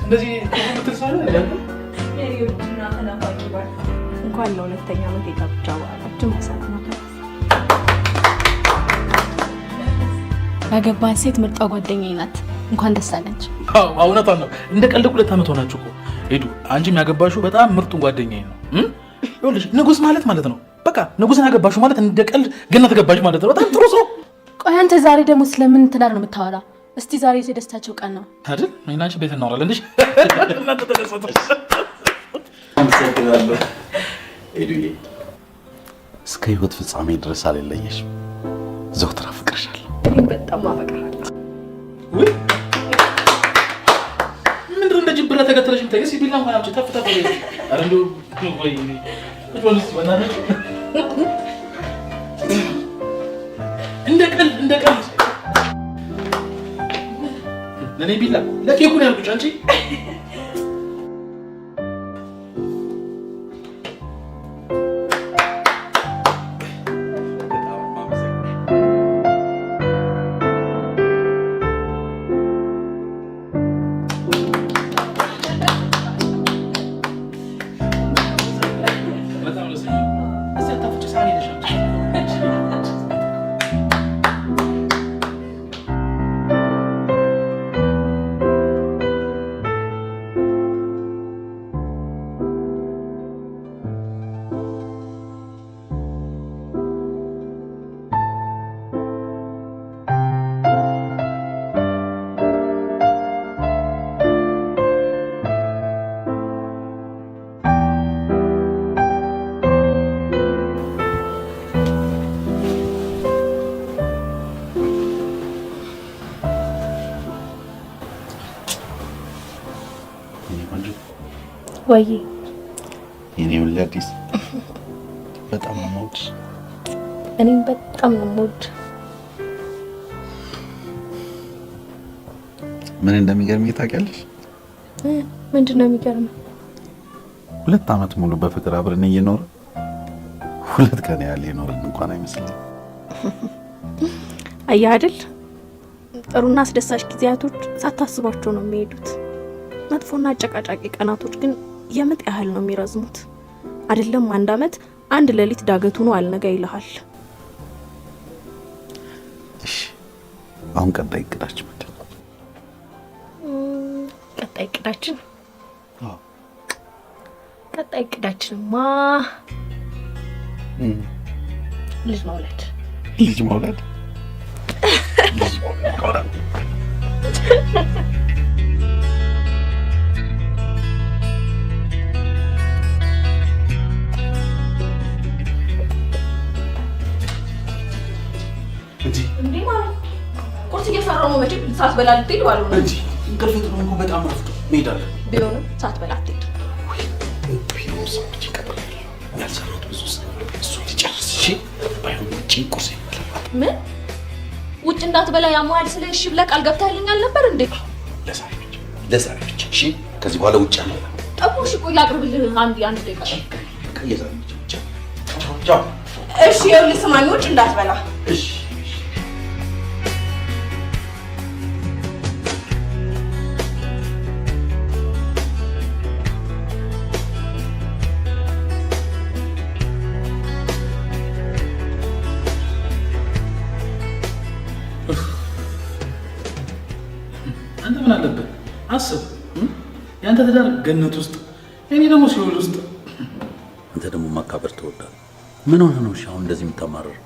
እንደዚህ ምትልሳለ የሪዮና ተናፋቂ ባል እንኳን ለሁለተኛ ዓመት የጋብቻ በዓላችን በሰላም አደረሰ። ያገባን ሴት ምርጧ ጓደኛዬ ናት። እንኳን ደስ አለች። አዎ እውነቷን ነው። እንደ ቀልድ 2 ዓመት ሆናችሁ እኮ ሄዱ። አንቺም ያገባሽው በጣም ምርጡን ጓደኛዬ ነው። ይኸውልሽ ንጉስ ማለት ነው። በቃ ንጉስን ያገባሽው ማለት እንደ ቀልድ ገነት ገባሽ ማለት ነው። በጣም ጥሩ ሰው። ቆይ አንተ ዛሬ ደግሞ ስለምን ትዳር ነው የምታወራ? እስቲ ዛሬ የደስታቸው ቀን ነው አይደል? እኔና አንቺ ቤት እናወራለን እንዴ? እናንተ ተደሰቱ። አመሰግናለሁ ሄዱዬ። እስከ ህይወት ፍጻሜ ድረስ አልለየሽም። ዘውትር አፈቅርሻለሁ። እኔም በጣም አፈቅርሃለሁ። ወይ ምንድነው እንደ ጅብላ ተከተለሽ የምታይስ? ቢላ እንኳን አምጪ ተፍ ተፍ ወይ አረንዶ ወይ ወልስ ወናነች እንደ ቀልድ ለኔ ቢላ ለኬኩ ነው ያልኩሽ አንቺ። ወይ የኔው ለዲስ በጣም ነው የምወድሽ። እኔም በጣም ነው የምወድ። ምን እንደሚገርምሽ ታውቂያለሽ? ምንድነው የሚገርመው? 2 ዓመት ሙሉ በፍቅር አብረን እየኖርን 2 ቀን ያህል የኖርን እንኳን አይመስልም። አየህ አይደል? ጥሩና አስደሳች ጊዜያቶች ሳታስባቸው ነው የሚሄዱት። መጥፎና አጨቃጫቂ ቀናቶች ግን የምጥ ያህል ነው የሚረዝሙት። አይደለም 1 ዓመት 1 ሌሊት ዳገቱ ነው አልነጋ ይልሃል። እሺ አሁን ቀጣይ እቅዳችን ምንድን ነው? ቀጣይ እቅዳችን ቀጣይ እቅዳችንማ ልጅ መውለድ። ልጅ መውለድ እንዴ ማለት ቁርስ እየሰራሁ ነው። መቼም ሳትበላ ልትሄድ ባለው ነው እንጂ እንቅልፍ ጥሩ ነው። በጣም ረፍዶ መሄድ አለ። ቢሆንም ሳትበላ አትሄድ። ቢሆን ሰዎች ይቀጥላል። ያልሰራሁት ብዙ እሱ ሊጨርስ እሺ። ባይሆን ውጭ ቁርስ ይበላል። ምን ውጭ እንዳትበላ ያሟል። ስለ እሺ ብለህ ቃል ገብተህልኛል ነበር እንዴ? ለዛሬ ብቻ እሺ። ከዚህ በኋላ ውጭ አለ ጠቁሽ። ቆይ አቅርብልህ አንድ ደቂቃ። ከየዛሬ ብቻ ቻው። እሺ ይኸውልህ ስማኝ፣ ውጭ እንዳትበላ እሺ። አንተ ምን አለበት አስብ። ያንተ ትዳር ገነት ውስጥ እኔ ደግሞ ሲኦል ውስጥ። አንተ ደግሞ ማካበር ትወዳለህ። ምን ሆነ ነው አሁን እንደዚህ የምታማረር?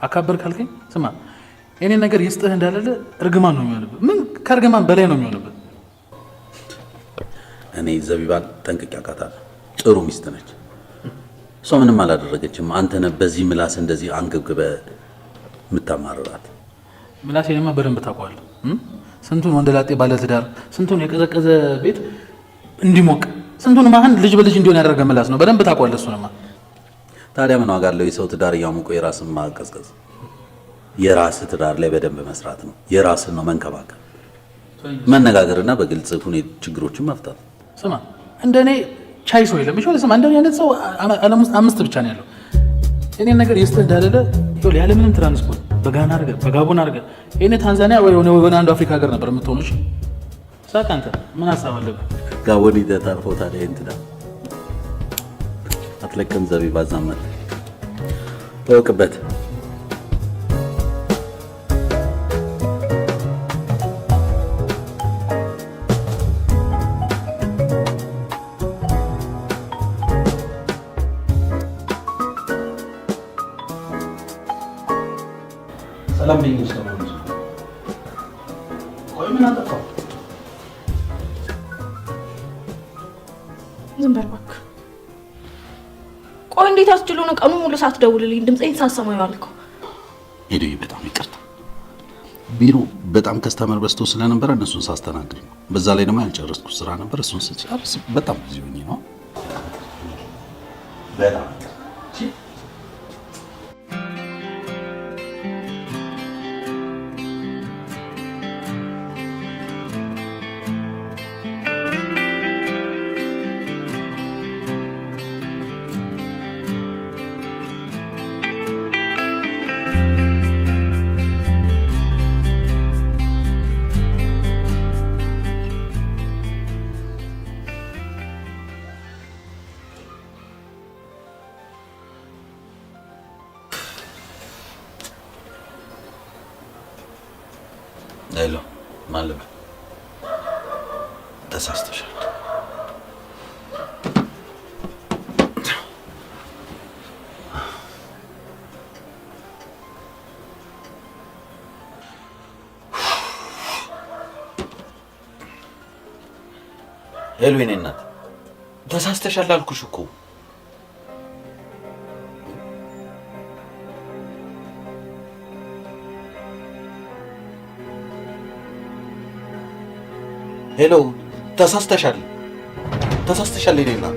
አካበር ካልከኝ ስማ፣ እኔ ነገር ይስጥህ እንዳለለ እርግማን ነው የሚሆንብህ። ምን ከእርግማን በላይ ነው የሚሆንብህ። እኔ ዘቢባን ጠንቅቄ አውቃታለሁ። ጥሩ ሚስት ነች። እሷ ምንም አላደረገችም። አንተ ነህ በዚህ ምላስ እንደዚህ አንገብግበህ የምታማርራት። ምላሴንማ በደንብ ታውቀዋለህ። ስንቱን ወንደላጤ ባለ ትዳር፣ ስንቱን የቀዘቀዘ ቤት እንዲሞቅ፣ ስንቱን ማህን ልጅ በልጅ እንዲሆን ያደረገ ምላስ ነው። በደንብ ታውቀዋለህ እሱንማ። ታዲያ ምን ዋጋ አለው የሰው ትዳር እያሞቀ የራስን ማቀዝቀዝ? የራስ ትዳር ላይ በደንብ መስራት ነው። የራስን ነው መንከባከብ፣ መነጋገርና በግልጽ ሁኔታ ችግሮችን መፍታት። ስማ እንደኔ ቻይ ሰው የለም። እሺ ስማ፣ እንደኔ አይነት ሰው ዓለም ውስጥ 5 ብቻ ነው ያለው። እኔን ነገር ይስጥህ እንዳለለ ያለ ምንም ትራንስፖርት በጋና አድርገህ በጋቦን አድርገህ ይሄኔ ታንዛኒያ ወይ የሆነ አንዱ አፍሪካ ሀገር ነበር የምትሆነው። እሺ ሳቅ አንተ ምን ሀሳብ አለብህ? ጋቦን ሂደህ ታርፈው ታዲያ እንትና አትለቅም ዘቢባ ዛመት ተወቅበት። ሰላም በይኝ ሰላም። ቆይ ምን አጠፋው? ዝም በል እባክህ። ቆይ እንዴት አስችሎ ነው ቀኑን ሙሉ ሳትደውልልኝ ድምጼን ሳሰማው ያልከው? ሄደይ በጣም ይቅርታ። ቢሮ በጣም ከስተመር በዝቶ ስለነበረ እነሱን ሳስተናግድ ነው። በዛ ላይ ደግሞ ያልጨረስኩት ስራ ነበር። እሱን ስጨርስ በጣም ብዙ ሆኜ ነው። በጣም ሄሎ ማለበ ተሳስተሻል። ሄሎ የኔ እናት ተሳስተሻል አልኩሽ እኮ። ሄሎ ተሳስተሻል የኔ እናት።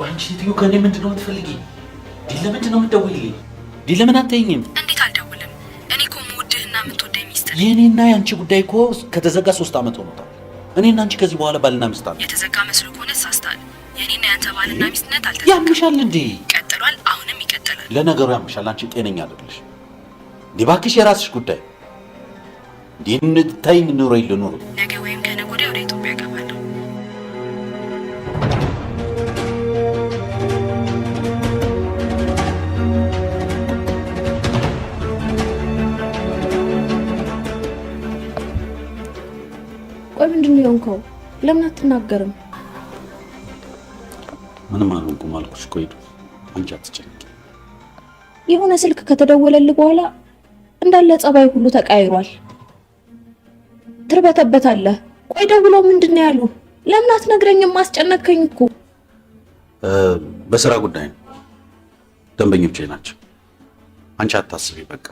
አንቺ ሴትዮ ከኔ ምንድን ነው የምትፈልጊ? ለምንድን ነው የምትደውይልኝ? ለምን አትይኝም? እንዴት አልደውልም? እኔ እኮ የምወድህና የምትወደኝ ሚስት ነኝ። የእኔና የአንቺ ጉዳይ እኮ ከተዘጋ 3 ዓመት ሆኖታል። እኔና አንቺ ከዚህ በኋላ ባልና ሚስት አለ። የተዘጋ መስሎ ከሆነ ሳስታል። የእኔና ያንተ ባልና ሚስትነት አልተዘጋም። ያምሻል እንዴ? ቀጥሏል፣ አሁንም ይቀጥላል። ለነገሩ ያምሻል። አንቺ ጤነኛ አይደለሽ። እባክሽ የራስሽ ጉዳይ። ተይኝ፣ ኑሮ ይልኑሩ። ነገ ወይም ከነገ ወዲያ ወደ ኢትዮጵያ እገባለሁ። ቆይ ምንድን ነው የሆንከው? ለምን አትናገርም? ምንም አልሆንኩም አልኩሽ እኮ ሂዱ። አንቺ አትጨነቂ። የሆነ ስልክ ከተደወለልህ በኋላ እንዳለ ጸባይ ሁሉ ተቀያይሯል። ትርበተበታለህ። ቆይ ደውለው ምንድን ነው ያሉ? ለምን አትነግረኝም? አስጨነቀኝ እኮ። በስራ ጉዳይ ነው። ደንበኞቼ ናቸው። አንቺ አታስቢ። በቃ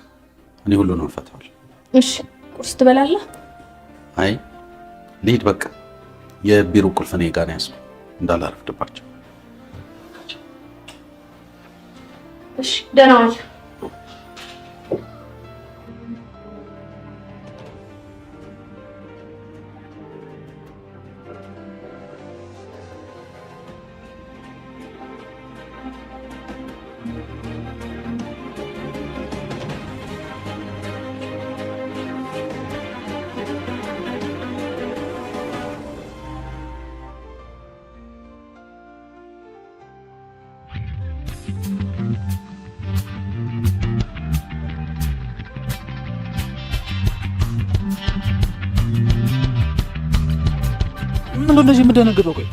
እኔ ሁሉንም እፈታዋለሁ። እሺ ቁርስ ትበላለህ? አይ ልሂድ በቃ። የቢሮ ቁልፍ እኔ ጋር ነው ያዝኩት እንዳላረፍድባቸው። እሺ ደህና ዋል። ምን እንደዚህ የምደነግጠው? ቆይ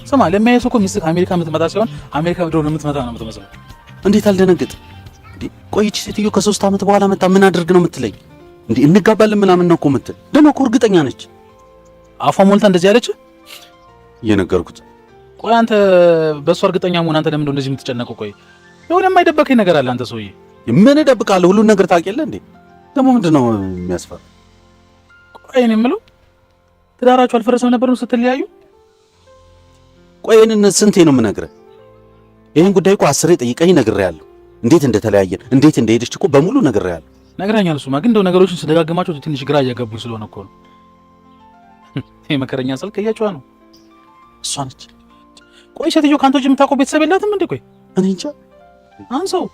ስማ፣ ለሚያየው ሰው እኮ ሚስት አሜሪካ የምትመጣ ሲሆን አሜሪካ ምድር የምትመጣ ነው የምትመስለው። እንዴት አልደነግጥ? ቆይቺ ሴትዮ ከ3 ዓመት በኋላ መጣ ምን አድርግ ነው የምትለኝ? እንዴ እንጋባለን ምናምን ነው እኮ የምትል። ደግሞ እኮ እርግጠኛ ነች። አፏ ሞልታ እንደዚህ ያለች እየነገርኩት። ቆይ አንተ በእሷ እርግጠኛ መሆን አንተ ለምን እንደዚህ የምትጨነቀው? ቆይ የሆነ የማይደበቀኝ ነገር አለ አንተ ሰውዬ። ምን እደብቃለሁ? ሁሉን ነገር ታውቂያለህ እንዴ? ደግሞ ምንድነው የሚያስፈራ? ቆይ እኔ የምለው ትዳራችሁ አልፈረሰም ነበር ነው ስትለያዩ? ቆይ እኔን ስንቴ ነው የምነግርህ? ይሄን ጉዳይ እኮ 10 ጠይቀኝ ነግሬሃለሁ። እንዴት እንደተለያየን እንዴት እንደሄደች እኮ በሙሉ ነግሬሃለሁ። ነግረኛል። እሱማ ግን እንደው ነገሮችን ስደጋግማቸው ትንሽ ግራ እያገቡኝ ስለሆነ እኮ ነው። ይሄ መከረኛ ስልክ እያቸዋ ነው። እሷ ነች። ቆይ ሴትዮ ከአንተ ውጭ የምታውቀው ቤተሰብ የላትም እንዴ? ቆይ እኔ እንጃ። አንሰው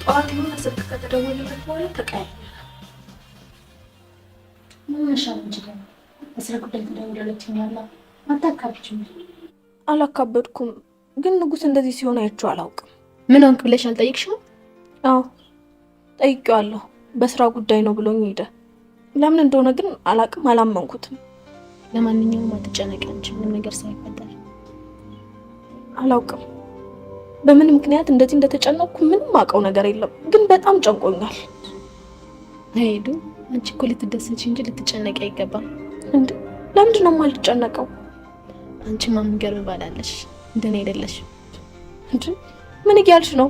ጠዋት የሆነ ስልክ ከተደወለበት በኋላ ተቀያየረ። ምን መሻል እንችላለን? በስራ ጉዳይ ተደውሎልኝ ያለ አታካብችም። አላካበድኩም፣ ግን ንጉስ እንደዚህ ሲሆን አይቼው አላውቅም። ምን ሆንክ ብለሽ አልጠየቅሽም? አዎ ጠይቄዋለሁ። በስራ ጉዳይ ነው ብሎኝ ሄደ። ለምን እንደሆነ ግን አላውቅም፣ አላመንኩትም። ለማንኛውም አትጨነቂ አንቺ፣ ምንም ነገር ሳይፈጠር። አላውቅም በምን ምክንያት እንደዚህ እንደተጨነቅኩ ምንም አውቀው ነገር የለም፣ ግን በጣም ጨንቆኛል። ሄዱ አንቺ እኮ ልትደሰች እንጂ ልትጨነቂ አይገባም። እንዴ ለምንድን ነው የማልጨነቀው? አንቺ ማምገር ባላለሽ እንደኔ አይደለሽ። እንዴ ምን እያልሽ ነው?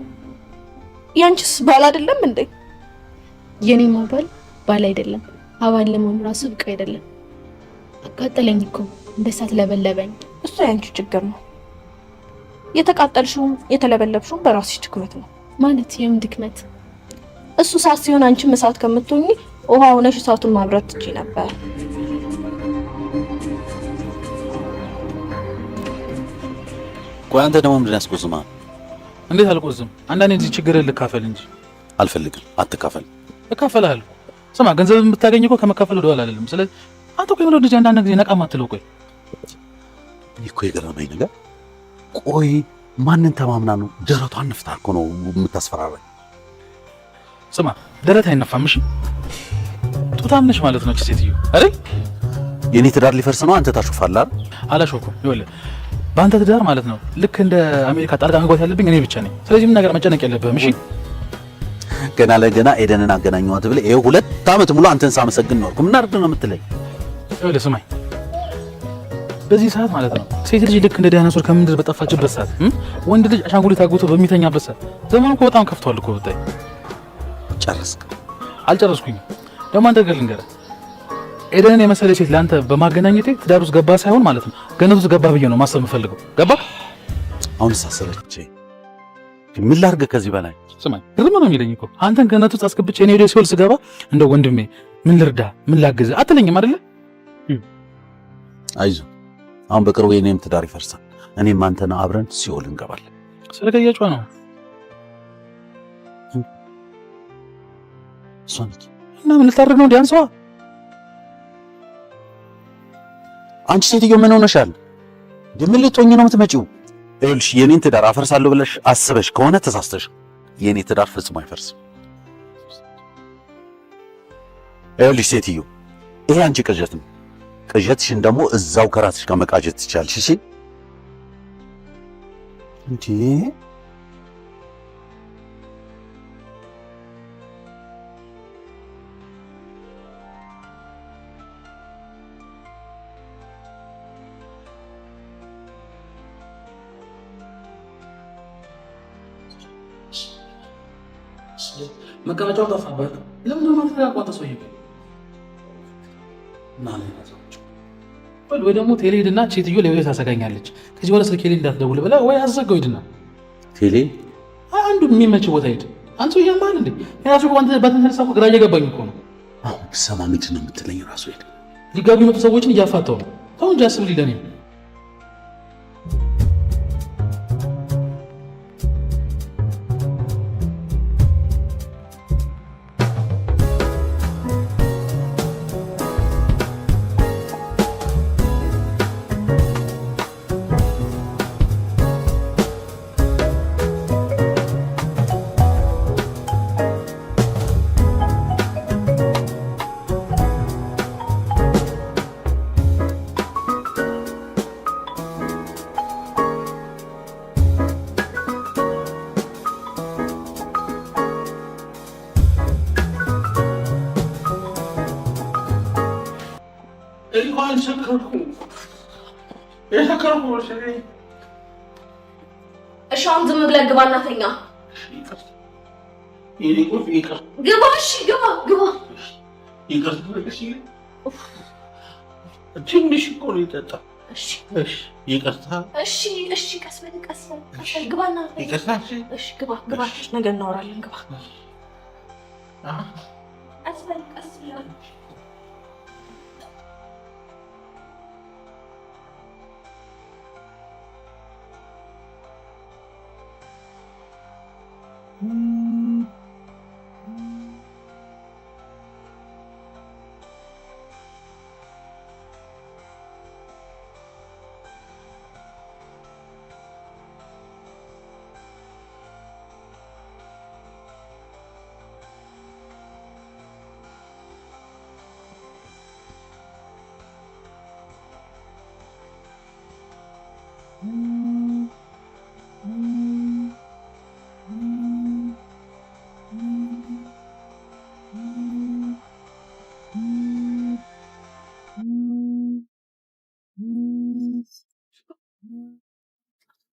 ያንቺስ ባል አይደለም እንዴ? የኔማ ባል አይደለም፣ አባል ለመሆን ራሱ ብቅ አይደለም። አቃጠለኝ እኮ እንደ እሳት ለበለበኝ። እሱ ያንቺ ችግር ነው። የተቃጠልሽውም የተለበለብሽውም በራስሽ ድክመት ነው። ማለት የምን ድክመት? እሱ እሳት ሲሆን አንቺም እሳት ከምትሆኚ ውሃ ሆነሽ እሳቱን ማብራት ትችይ ነበር። ቆይ አንተ ደግሞ ምንድን ያስቆዝማል? እንዴት አልቆዝም? አንዳንዴ እዚህ ችግርን ልካፈል እንጂ። አልፈልግም። አትካፈል። እካፈላለሁ። ስማ ገንዘብ የምታገኝ እኮ ከመካፈል ወደኋላ አይደለም። ስለዚህ አንተ ቆይ ምን ወደዚህ አንዳንድ ጊዜ ነቃ ማትለው? ቆይ እኮ የገረመኝ ነገር ቆይ ማንን ተማምና ነው ደረቷን ነፍታ እኮ ነው የምታስፈራራኝ? ስማ ደረት አይነፋም። እሺ ጡታም ነሽ ማለት ነው እቺ ሴትዮ አይደል? የኔ ትዳር ሊፈርስ ነው አንተ ታሾፋለህ አይደል? አላሾኩም። ይኸውልህ በአንተ ትዳር ማለት ነው ልክ እንደ አሜሪካ ጣልቃ መግባት ያለብኝ እኔ ብቻ ነኝ። ስለዚህ ምን ነገር መጨነቅ የለብህም። እሺ ገና ለገና ኤደንን አገናኘኋት ብለህ ይኸው 2 ዓመት ሙሉ አንተን ሳመሰግን ነው እኮ። ምን አድርግ ነው የምትለኝ? ይኸውልህ ስማኝ፣ በዚህ ሰዓት ማለት ነው ሴት ልጅ ልክ እንደ ዳይኖሶር ከምድር በጠፋችበት ሰዓት ወንድ ልጅ አሻንጉሊት አግብቶ በሚተኛበት ሰዓት ዘመኑ እኮ በጣም ከፍቷል እኮ። ብታይ ጨረስክ? አልጨረስኩኝም። ደግሞ አንተ ግን ልንገርህ ኤደንን የመሰለ ሴት ለአንተ በማገናኘቴ ትዳር ውስጥ ገባ ሳይሆን ማለት ነው ገነት ውስጥ ገባ ብዬ ነው ማሰብ የምፈልገው። ገባ? አሁን ሳሰለች ምን ላድርግ ከዚህ በላይ? ስማኝ ግርም ነው የሚለኝ እኮ አንተን ገነት ውስጥ አስገብቼ እኔ ወደ ሲኦል ስገባ እንደ ወንድሜ ምን ልርዳ ምን ላግዝ አትለኝም አይደለ? አይዞህ አሁን በቅርቡ የኔም ትዳር ይፈርሳል። እኔም አንተና አብረን ሲኦል እንገባለን። ስለገያጫው ነው ሶንት እና ምን ልታደርግ ነው? ዲያንሷ አንቺ ሴትዮ ምን ሆነሻል? ምን ልትሆኚ ነው የምትመጪው? ይኸውልሽ የኔን ትዳር አፈርሳለሁ ብለሽ አስበሽ ከሆነ ተሳስተሽ። የኔ ትዳር ፍጹም አይፈርስም። ይኸውልሽ ሴትዮ ይሄ አንቺ ቅዠት ነው። ቅዠትሽን ደግሞ እዛው ከራስሽ ጋር መቃዠት ትችያለሽ። እሺ እንዴ መቀመጫው ጠፋበት። ለምን ነው ማትረጋጓት? ሰውዬ ወይ ደግሞ ቴሌ ሄድና ሴትዮ ለቤት ታሰጋኛለች ከዚህ በኋላ ስልክ ቴሌ እንዳትደውል ብላ ወይ አዘጋው ሄድና ቴሌ አንዱ የሚመች ቦታ ሄድ። አንተ ያማል እንዴ? ያሱ ቆንተ በተነሳ ግራ እየገባኝ እኮ ነው። አሁን ሰማ ምንድን ነው የምትለኝ? ራሱ ሄድ ሊጋቡ የመጡ ሰዎችን እያፋታው ነው። ተው እንጂ አስብ ሊለኔ እንኳን ሰከርኩ የሰከርኩ እሺ አሁን ዝም ብለህ ግባ እና ተኛ። ግባ እሺ ግባ ትንሽ እኮ ነው የጠጣው። እሺ ይቅርታ። እሺ ቀስ በል ግባና ይቅርታ። እሺ ግባ ነገ እናወራለን። ግባ ቀስ በል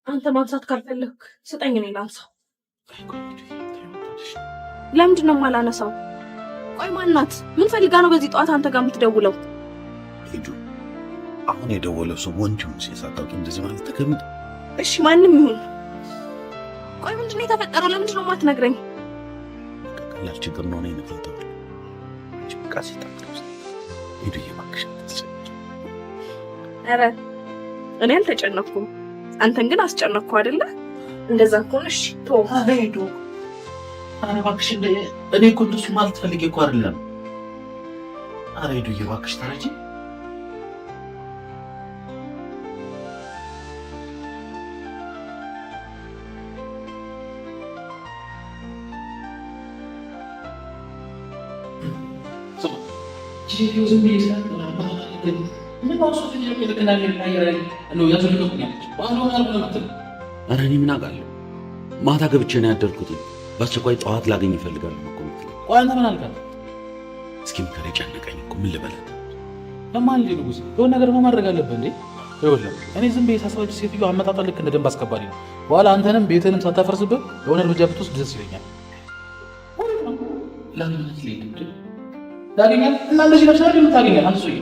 አንተ ማንሳት ካልፈለክ ስጠኝ፣ እኔ ላንሳው። ለምንድን ነው የማላነሳው? ቆይ ማናት? ምን ፈልጋ ነው በዚህ ጠዋት አንተ ጋር የምትደውለው? ሂዱ። አሁን የደወለው ሰው ወንድም ሲሳታው እንደዚህ ማለት ተከምጥ። እሺ ማንም ይሁን፣ ቆይ ምንድን ነው የተፈጠረው? ለምንድን ነው የማትነግረኝ? ቀላል ችግር ነው ነው የምትለው። በቃ ሲታጠብ ሂዱ እባክሽ። ኧረ እኔ አልተጨነኩም፣ አንተን ግን አስጨነቅኩ አይደለ? እንደዛ ከሆነ እሺ ቶ ሂዱ። ኧረ እባክሽ እኔ እኮ እንደሱ ማለት ፈልጌ እኮ አይደለም። ኧረ ሂዱ እባክሽ ታረጂ። ኧረ እኔ ምን አውቃለሁ? ማታ ገብቼ ነው ያደርኩት። በአስቸኳይ ጠዋት ላገኝ ይፈልጋሉ እኮ የምትለው። ቆይ አንተ ምን አልካት? እስኪ ምከሬ፣ ጨነቀኝ እኮ ምን ልበላት? ለማን ልጅ ንጉስ የሆነ ነገር ማድረግ አለብህ እንዴ? ይኸውልህ እኔ ዝም ብዬ ሳስባች ሴትዮ አመጣጣ ልክ እንደ ደንብ አስከባሪ ነው። በኋላ አንተንም ቤትንም ሳታፈርስብህ የሆነ እርምጃ ብትወስድ ደስ ይለኛል። ለምን ልትሄድ ታገኛል እና እንደዚህ ነው ሰው የምታገኛል። አንተ ሰውዬ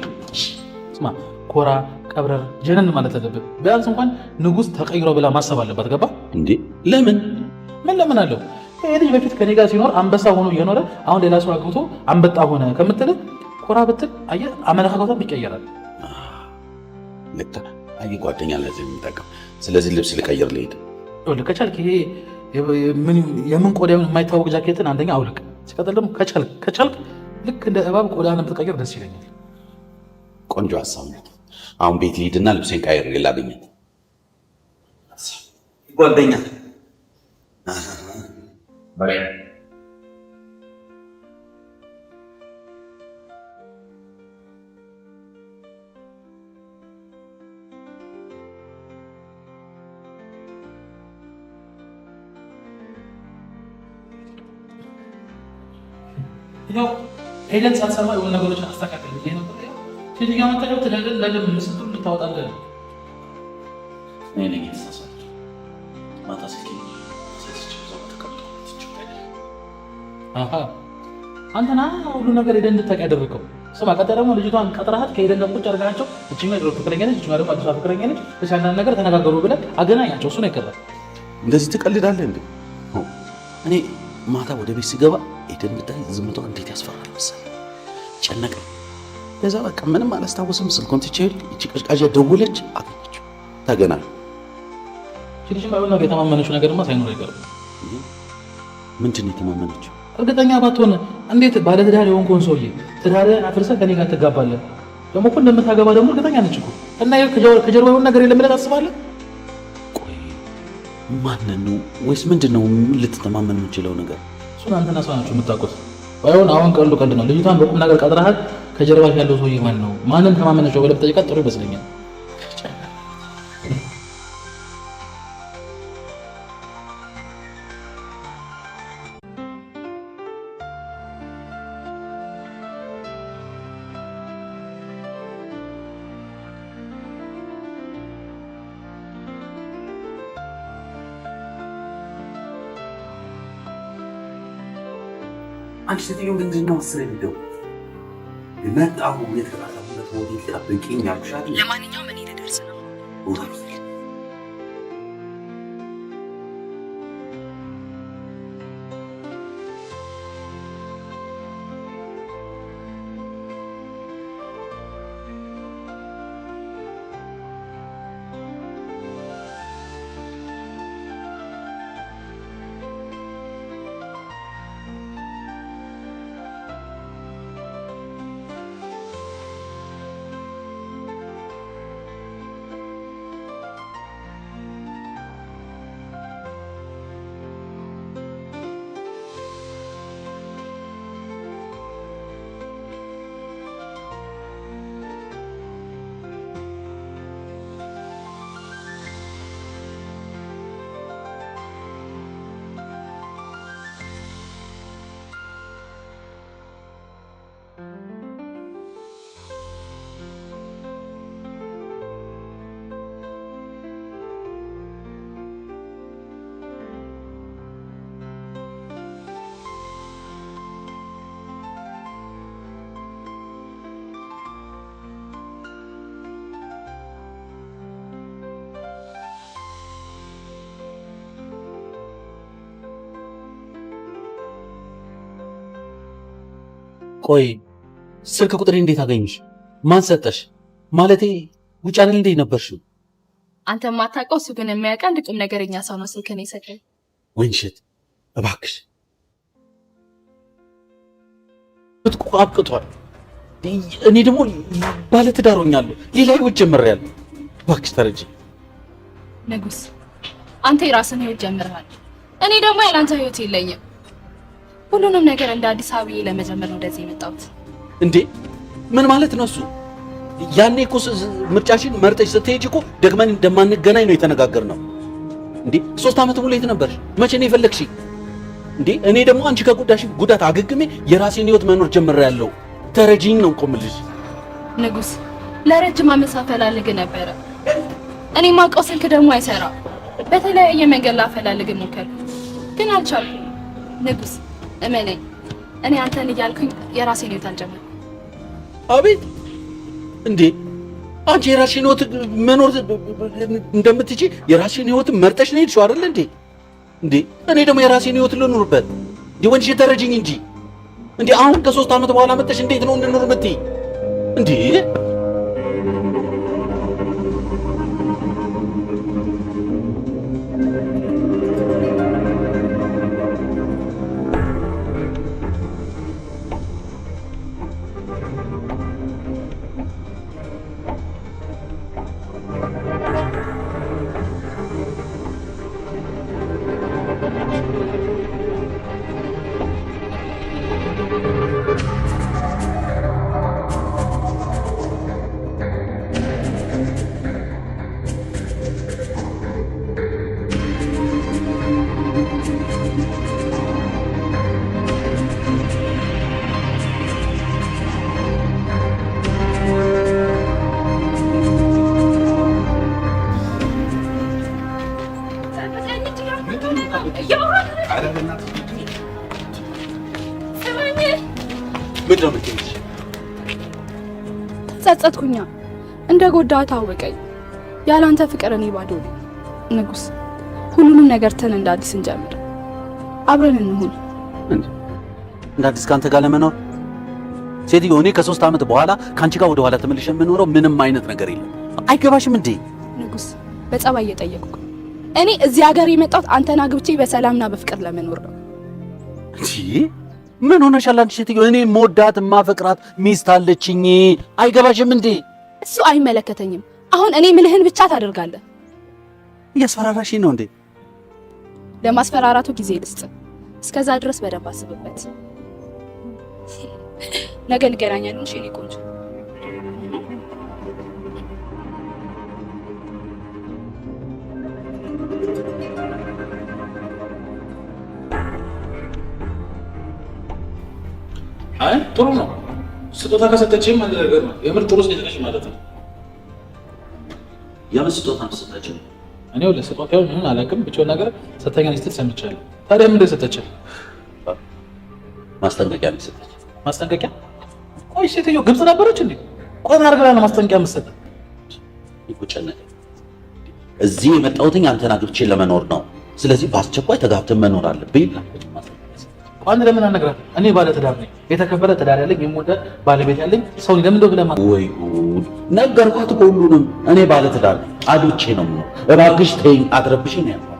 ስማ፣ ኮራ ቀብረር ጀነን ማለት አለብህ። ቢያንስ እንኳን ንጉስ ተቀይሮ ብላ ማሰብ አለባት። ገባ እንዴ? ለምን ለምን አለው? ይሄ ልጅ በፊት ከኔ ጋር ሲኖር አንበሳ ሆኖ እየኖረ አሁን ሌላ ሰው አግብቶ አንበጣ ሆነ ከምትል ኮራ ብትል አየህ አመለካከቷ ይቀየራል። ልክ አየህ ጓደኛ ለዚህ የሚጠቅም። ስለዚህ ልብስ ልቀይር ልሄድ። ይኸውልህ ከቻልክ ይሄ የምን ቆዳ የማይታወቅ ጃኬትን አንደኛ አውልቅ። ሲቀጥል ደግሞ ከቻልክ ልክ እንደ እባብ ቆዳህን ብትቀይር ደስ ይለኛል። ቆንጆ ሀሳብ ነው። አሁን ቤት ልሂድና ልብሴን ቀይሬ ላገኛት ጓደኛ ያው ሄደን ሳትሰማ የሆነ ነገሮችን አስተካከል ብዬ ነበር። ሴት ጋር መጣለው ተዳገል ለለም ምስጥሩ ልታወጣለህ። እኔ ነኝ የተሳሳትኩት። ማታ ስልኬ ሰስቼው ተቀምጦ አሃ አንተና ሁሉ ነገር ሄደን እንድታውቅ ያደረገው። ስማ ቀጣይ ደግሞ ልጅቷን ቀጥረሃት ከሄደን ጋር ቁጭ አድርጋቸው እቺኛ ድሮ ፍቅረኛ ነች፣ እቺኛ ደግሞ አዲሷ ፍቅረኛ ነች፣ ለሻንዳን ነገር ተነጋገሩ ብለህ አገናኛቸው። እሱ ነው የቀረው። እንደዚህ ትቀልዳለህ እንዴ? እኔ ማታ ወደ ቤት ሲገባ ሄደን ብታይ ዝምቷ እንዴት ያስፈራል መሰለህ። ጨነቀኝ። ለዛ በቃ ምንም አላስታወስም። ስልኮን ትቼ እቺ ቀዥቃዣ ደውለች፣ አገኘችው፣ ተገናኙ። ትንሽ ባይሆን ነገር የተማመነችው ነገርማ ሳይኖር አይቀርም። ምንድን ነው የተማመነችው? እርግጠኛ ባትሆን እንዴት ባለ ትዳር የሆንከውን ሰውዬ ትዳርህን አፍርሰህ ከኔ ጋር ትጋባለህ? ደግሞ እኮ እንደምታገባ ደግሞ እርግጠኛ ነች እኮ። እና ከጀርባ የሆነ ነገር የለም ብለህ ታስባለህ? ቆይ ማንን ነው ወይስ ምንድን ነው ልትተማመን የምችለው ነገር? እሱን አንተና እሷ ናችሁ የምታውቁት። ባይሆን አሁን ቀልዱ ቀልድ ነው። ልጅቷን በቁም ነገር ቀጥረሃት ከጀርባሽ ያለው ሰውዬ ማን ነው? ማንን ተማመነችው ብለህ ብጠይቃት ጥሩ ይመስለኛል። አንቺ ሴትዮ ምንድን ነው መሰለኝ እንደው መጣሁ የተከታተልኩበት ሆቴል ጠብቂኝ ያልኩሻል። ለማንኛውም እኔ ልደርስ ነው። ቆይ ስልክ ቁጥሬ እንዴት አገኘሽ? ማን ሰጠሽ? ማለቴ ውጭ አይደል እንዴ ነበርሽው? አንተ ማታውቀው እሱ ግን የሚያውቅ አንድ ቁም ነገረኛ ሰው ነው ስልክን የሰጠኝ። ወይንሸት እባክሽ ብትቆ አብቅቷል። እኔ ደግሞ ባለ ትዳር ሆኛለሁ። ሌላ ህይወት ጀምሬያለሁ። እባክሽ ተረጂ። ንጉስ አንተ የራስን ህይወት ጀምረሃል። እኔ ደግሞ ያላንተ ህይወት የለኝም። ሁሉንም ነገር እንደ አዲስ አበባ ለመጀመር ነው ወደዚህ የመጣሁት። እንዴ ምን ማለት ነው እሱ? ያኔ እኮ ምርጫሽን መርጠሽ ስትሄጂ እኮ ደግመን እንደማንገናኝ ነው የተነጋገርነው። እንዴ 3 ዓመት ሙሉ የት ነበርሽ? መቼ ነው የፈለግሽ? እንዴ እኔ ደግሞ አንቺ ከጉዳሽ ጉዳት አገግሜ የራሴን ህይወት መኖር ጀምሬያለሁ። ተረጂኝ ነው ቆምልሽ። ንጉስ ለረጅም ዓመት ሳፈላልግ ነበረ። እኔ ማውቀው ስልክ ደግሞ አይሰራም። በተለያየ መንገድ ላፈላልግ ሞከርኩ ግን አልቻልኩም። ንጉስ እመነኝ፣ እኔ አንተን እያልኩኝ የራሴን ህይወት አልጀመርኩም። አቤት እንዴ አንቺ የራስሽን ህይወት መኖር እንደምትችይ የራስሽን ህይወት መርጠሽ ነው የሄድሽው አይደል እንዴ? እንዴ እኔ ደግሞ የራሴን ህይወት ልኖርበት ወንድሽ ተረጂኝ እንጂ እንዴ አሁን ከ3 ዓመት በኋላ መጥተሽ እንዴት ነው እንድኖር የምትይ እንዴ? ጸጸትኩኛ። እንደ ጎዳህ ታወቀኝ። ያላንተ ፍቅር እኔ ባዶ ነኝ። ንጉስ ሁሉንም ነገር ተን እንደ አዲስ እንጀምር። አብረን እንሁን። እንደ አዲስ ካንተ ጋር ለመኖር ሴትዮ፣ እኔ ከ3 ዓመት በኋላ ካንቺ ጋር ወደ ኋላ ተመልሼ የምኖረው ምንም አይነት ነገር የለም። አይገባሽም እንዴ? ንጉስ በጸባይ እየጠየቅኩ እኔ እዚህ ሀገር የመጣሁት አንተን አግብቼ በሰላምና በፍቅር ለመኖር ነው። እንዴ ምን ሆነሻል አንቺ ሴትዮ? እኔ መወዳት ማፈቅራት ሚስት አለችኝ። አይገባሽም እንዴ? እሱ አይመለከተኝም። አሁን እኔ ምልህን ብቻ ታደርጋለህ። እያስፈራራሽኝ ነው እንዴ? ለማስፈራራቱ ጊዜ ልስጥ። እስከዛ ድረስ በደንብ አስብበት። ነገ እንገናኛለን። እሺ እኔ ቆንጆ። አይ ጥሩ ነው። ስጦታ ከሰጠችኝ ማለት ነገር ነው። የምር ጥሩ ሴት ነሽ ማለት ነው። የምን ስጦታ ነው ሰጠችኝ? እኔ ወለ ስጦታው ምን አላውቅም። ብቻ ነገር ሰጠኛለች ስትል ሰምቻለሁ። ታዲያ ምን እንደሰጠችኝ? ማስጠንቀቂያ የሚሰጠች ማስጠንቀቂያ? ቆይ ሴትዮ ግብጽ ነበረች እንዴ? ቆይ ምን አድርጋ ነው ማስጠንቀቂያ የምትሰጠው? ይቆጨነኝ። እዚህ የመጣሁትኝ አንተን አግብቼ ለመኖር ነው። ስለዚህ በአስቸኳይ ተጋብተን መኖር አለብኝ። አንተ ለምን አልነግራትም? እኔ ባለ ትዳር ነኝ፣ የተከበረ ትዳር ያለኝ፣ የምወዳት ባለቤት ያለኝ ሰው ነኝ። ለምን እንደው ብለህ ወይ ነገርኳት እኮ ሁሉንም። እኔ ባለ ትዳር ነኝ፣ አግብቼ ነው የምኖር። እባክሽ ተይኝ፣ አትረብሽኝ ነው ያልኳት።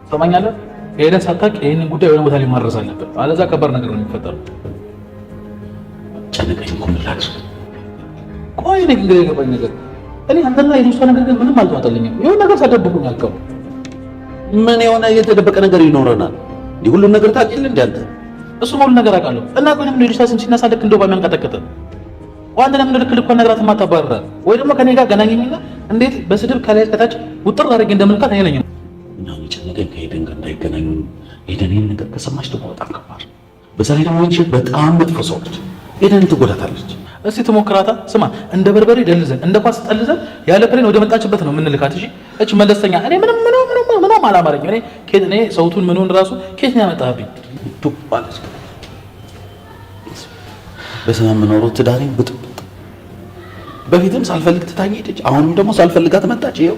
ትሰማኛለህ? ሄደህ ሳታውቅ ይሄንን ጉዳይ ወደ ቦታ ላይ ማድረስ አለብህ። አለዛ ከባድ ነገር ነው የሚፈጠረው። ጨነቀኝ እኮ ምን ላድርግ? ቆይ እኔ ግን የገባኝ ነገር እኔ አንተና የልጅቷ ነገር ግን ምንም አልተዋጠልኝም። የሆነ ነገር ሳደብቁኝ አልቀሩ። ምን የሆነ የተደበቀ ነገር ይኖረናል? እንዲህ ሁሉን ነገር ታውቂያለህ እንዴ አንተ? እሱ ሁሉ ነገር አውቃለሁ። እና ቆይ ለምን የልጅቷ ስም ሲነሳ ልክ እንደው ባሚያንቀጠቅጥ አንተ ለምን ልክ ልኳን ነግራት ማታባረረ? ወይ ደግሞ ከኔ ጋር ገናኘኝና እንዴት በስድብ ከላይ ከታች ውጥር አድርጌ እንደምልካት አይለኝም። እና ጨነቀኝ ከሄደን ጋር እንዳይገናኙ። ሄደን ይሄን ነገር ከሰማች ደግሞ በጣም ከባድ። በዛ ላይ ደግሞ አንቺ በጣም መጥፎ ሰው ነች። ሄደን ትጎዳታለች። እስቲ ትሞክራታ። ስማ እንደ በርበሬ ደልዘን እንደ ኳስ ጠልዘን ያለ ፕሌን ወደ መጣችበት ነው የምንልካት። እሺ እቺ መለስተኛ እኔ ምንም አላማረኝ። እኔ ሰውቱን ምኑን ራሱ ከየት ነው ያመጣህብኝ? ዱባለች በሰላም የምኖረው ትዳሬን ብጥብጥ። በፊትም ሳልፈልግ ትታኝ ሄደች። አሁንም ደግሞ ሳልፈልጋት መጣች። ይኸው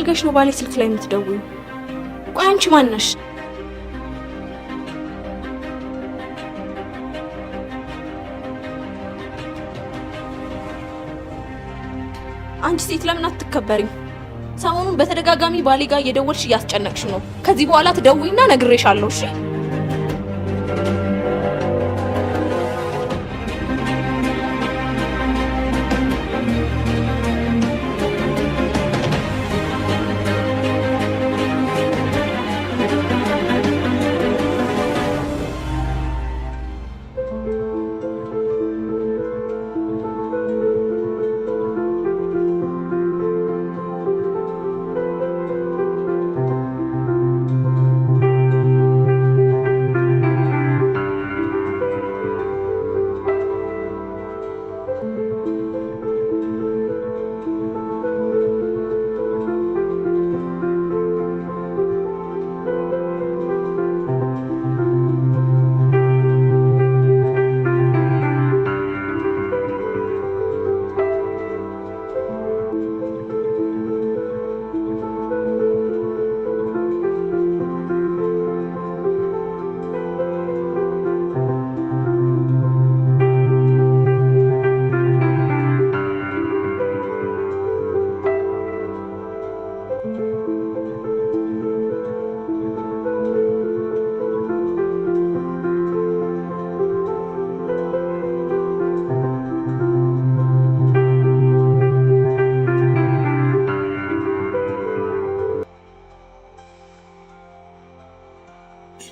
ፈልገሽ ነው ባሌ ስልክ ላይ የምትደውዩ? ቆይ አንቺ ማን ነሽ? አንቺ ሴት ለምን አትከበሪም? ሰሞኑን በተደጋጋሚ ባሌ ጋር እየደወልሽ እያስጨነቅሽ ነው። ከዚህ በኋላ ትደውይና ነግሬሻለሁ። እሺ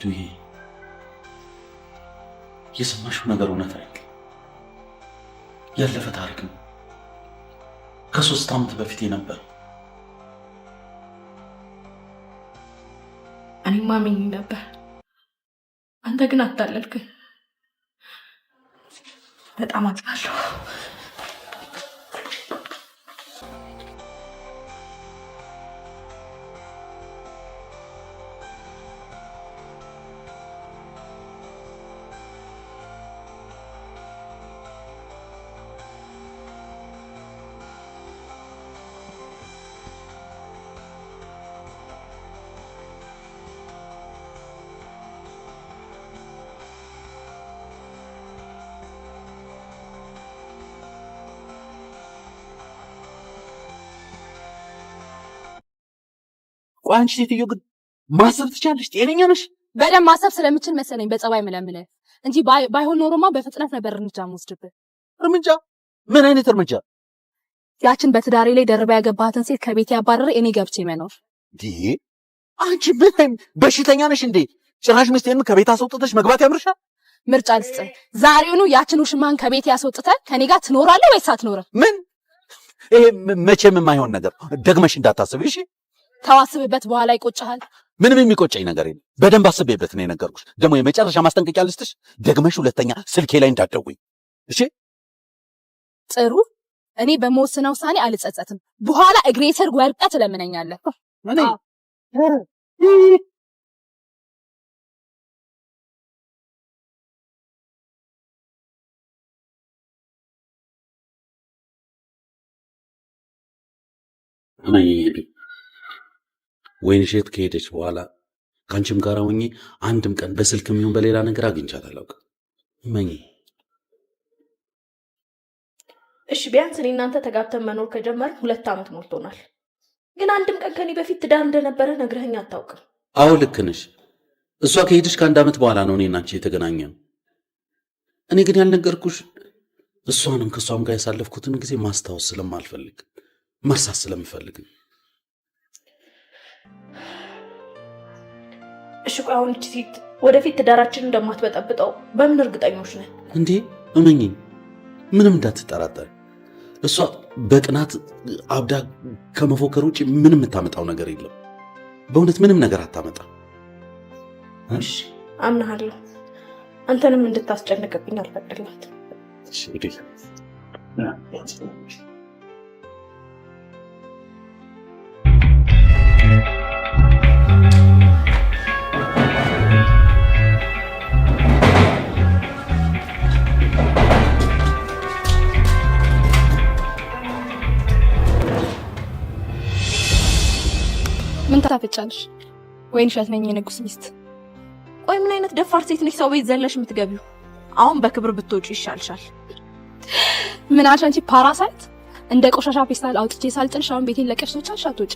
ሄዱዬ የሰማሽው ነገር እውነት አይደል? ያለፈ ታሪክ ነው። ከ3 ዓመት በፊት ነበር። እኔማ ምን ነበር፣ አንተ ግን አታለልከኝ። በጣም አጥፋለሁ። ቆይ አንቺ ሴትዮ ግን ማሰብ ትቻለሽ? ጤነኛ ነሽ? በደንብ ማሰብ ስለምችል መሰለኝ በጸባይ መለምለ እንጂ ባይሆን ኖሮማ በፍጥነት ነበር እርምጃ የምወስድብህ። እርምጃ? ምን አይነት እርምጃ? ያችን በትዳሬ ላይ ደርባ ያገባትን ሴት ከቤት ያባረረ እኔ ገብቼ መኖር። አንቺ ምን በሽተኛ ነሽ እንዴ? ጭራሽ ሚስቴን ከቤት አስወጥተሽ መግባት ያምርሻል? ምርጫ ልስጥህ። ዛሬውኑ ያችን ውሽማን ከቤት ያስወጥተህ ከኔ ጋር ትኖራለህ ወይስ አትኖርም? ምን? ይሄ መቼም የማይሆን ነገር ደግመሽ እንዳታስብ እሺ? ተዋስብበት፣ በኋላ ይቆጭሃል። ምንም የሚቆጨኝ ነገር የለም። በደንብ አስቤበት ነው የነገርኩሽ። ደግሞ የመጨረሻ ማስጠንቀቂያ ልስጥሽ፣ ደግመሽ ሁለተኛ ስልኬ ላይ እንዳትደውይ እሺ? ጥሩ። እኔ በመወሰነው ውሳኔ አልጸጸትም። በኋላ እግሬ ስር ወድቀህ ትለምነኛለህ። እኔ ወይንሸት ከሄደች በኋላ ከአንቺም ጋር ሆኜ አንድም ቀን በስልክም ይሁን በሌላ ነገር አግኝቻት አላውቅም። እመኚ። እሺ ቢያንስ እኔ እናንተ ተጋብተን መኖር ከጀመርን 2 ዓመት ሞልቶናል። ግን አንድም ቀን ከኔ በፊት ትዳር እንደነበረ ነግረኸኝ አታውቅም። አዎ ልክ ነሽ። እሷ ከሄደች ከ1 ዓመት በኋላ ነው እኔና አንቺ የተገናኘነው። እኔ ግን ያልነገርኩሽ እሷንም ከእሷም ጋር ያሳለፍኩትን ጊዜ ማስታወስ ስለማልፈልግ መርሳት ስለምፈልግ ነው። እሺ ቆይ አሁን እቺ ሴት ወደፊት ትዳራችንን እንደማትበጠብጠው በምን እርግጠኞች ነን? እንዴ እመኚኝ፣ ምንም እንዳትጠራጠር። እሷ በቅናት አብዳ ከመፎከር ውጭ ምንም የምታመጣው ነገር የለም። በእውነት ምንም ነገር አታመጣም። እሺ አምናለሁ። አንተንም እንድታስጨንቅብኝ አልፈቅድላት። እሺ ምን ታፈጫለሽ? ወይንሸት ነኝ የንጉስ ሚስት። ቆይ ምን አይነት ደፋር ሴት ነሽ ሰው ቤት ዘለሽ የምትገቢው? አሁን በክብር ብትወጪ ይሻልሻል። ምን አልሽ አንቺ ፓራሳይት? እንደ ቆሻሻ ፌስታል አውጥቼ ሳልጥልሽ አሁን ቤቴን ለቀሽ ተወጫለሽ አትወጪ?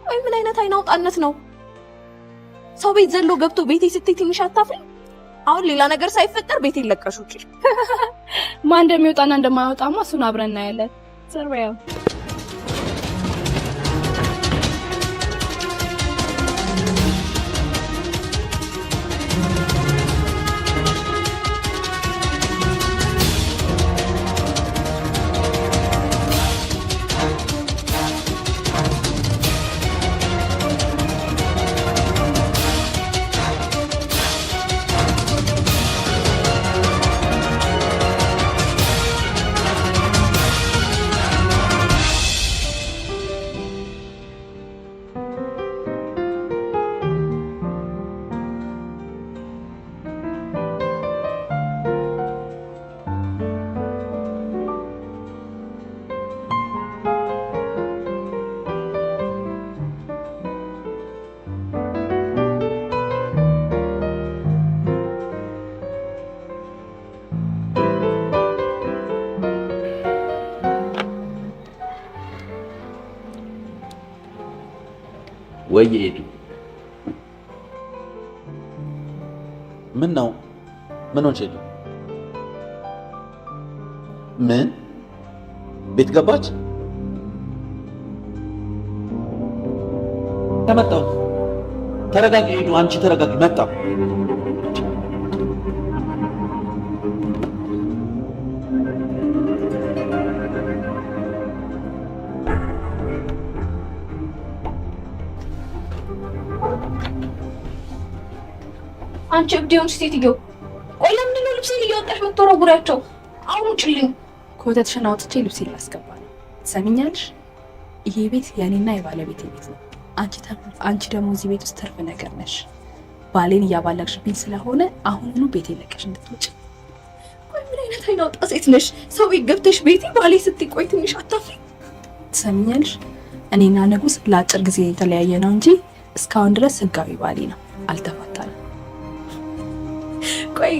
ቆይ ምን አይነት አይናውጣነት ነው? ሰው ቤት ዘሎ ገብቶ ቤቴ ስትይ ትንሽ አታፍሪ? አሁን ሌላ ነገር ሳይፈጠር ቤቴን ለቀሽ ውጪ። ማን እንደሚወጣና እንደማይወጣማ እሱን አብረን እናያለን። ሰርቫው ወይ ሄዱ። ምን ነው? ምን ሆንሽ ሄዱ? ምን ቤት ገባች? ተመጣው ተረጋጊ ሄዱ። አንቺ ተረጋጊ። መጣ አንቺ እብድ የሆንሽ ሴትዮ፣ ቆይ ለምንድን ነው ልብሴን እያወጣሽ የምትወረውሪያቸው? አሁን ውጭልኝ። ኮተትሽን አውጥቼ ልብሴን ላስገባ ነው። ትሰሚኛለሽ? ይሄ ቤት የኔና የባለቤቴ ቤት ነው። አንቺ ደግሞ እዚህ ቤት ውስጥ ትርፍ ነገር ነሽ። ባሌን እያባለግሽብኝ ስለሆነ አሁኑኑ ቤቴን ለቀሽ እንድትወጪ። ቆይ ምን አይነት አይናውጣ ሴት ነሽ? ሰው ቤት ገብተሽ ቤቴ ባሌ ስትይ ቆይ ትንሽ አታፍሪ? ትሰሚኛለሽ? እኔና ንጉስ ለአጭር ጊዜ የተለያየ ነው እንጂ እስካሁን ድረስ ህጋዊ ባሌ ነው። አልተፋታንም። ቆይ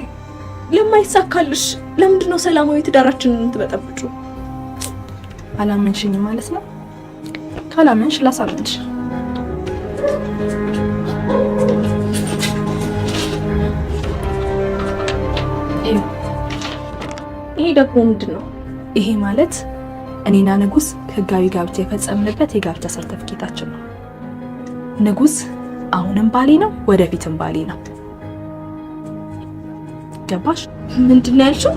ለማይሳካልሽ ለምንድን ነው ሰላማዊ ትዳራችንን ትበጠብጩ? አላመንሽኝ ማለት ነው? ካላመንሽ ላሳምንሽ። ይሄ ደግሞ ምንድን ነው? ይሄ ማለት እኔና ንጉስ ህጋዊ ጋብቻ የፈጸምንበት የጋብቻ ሰርተፍኬታችን ነው። ንጉስ አሁንም ባሌ ነው፣ ወደፊትም ባሌ ነው። ገባሽ? ምንድን ነው ያልሽው?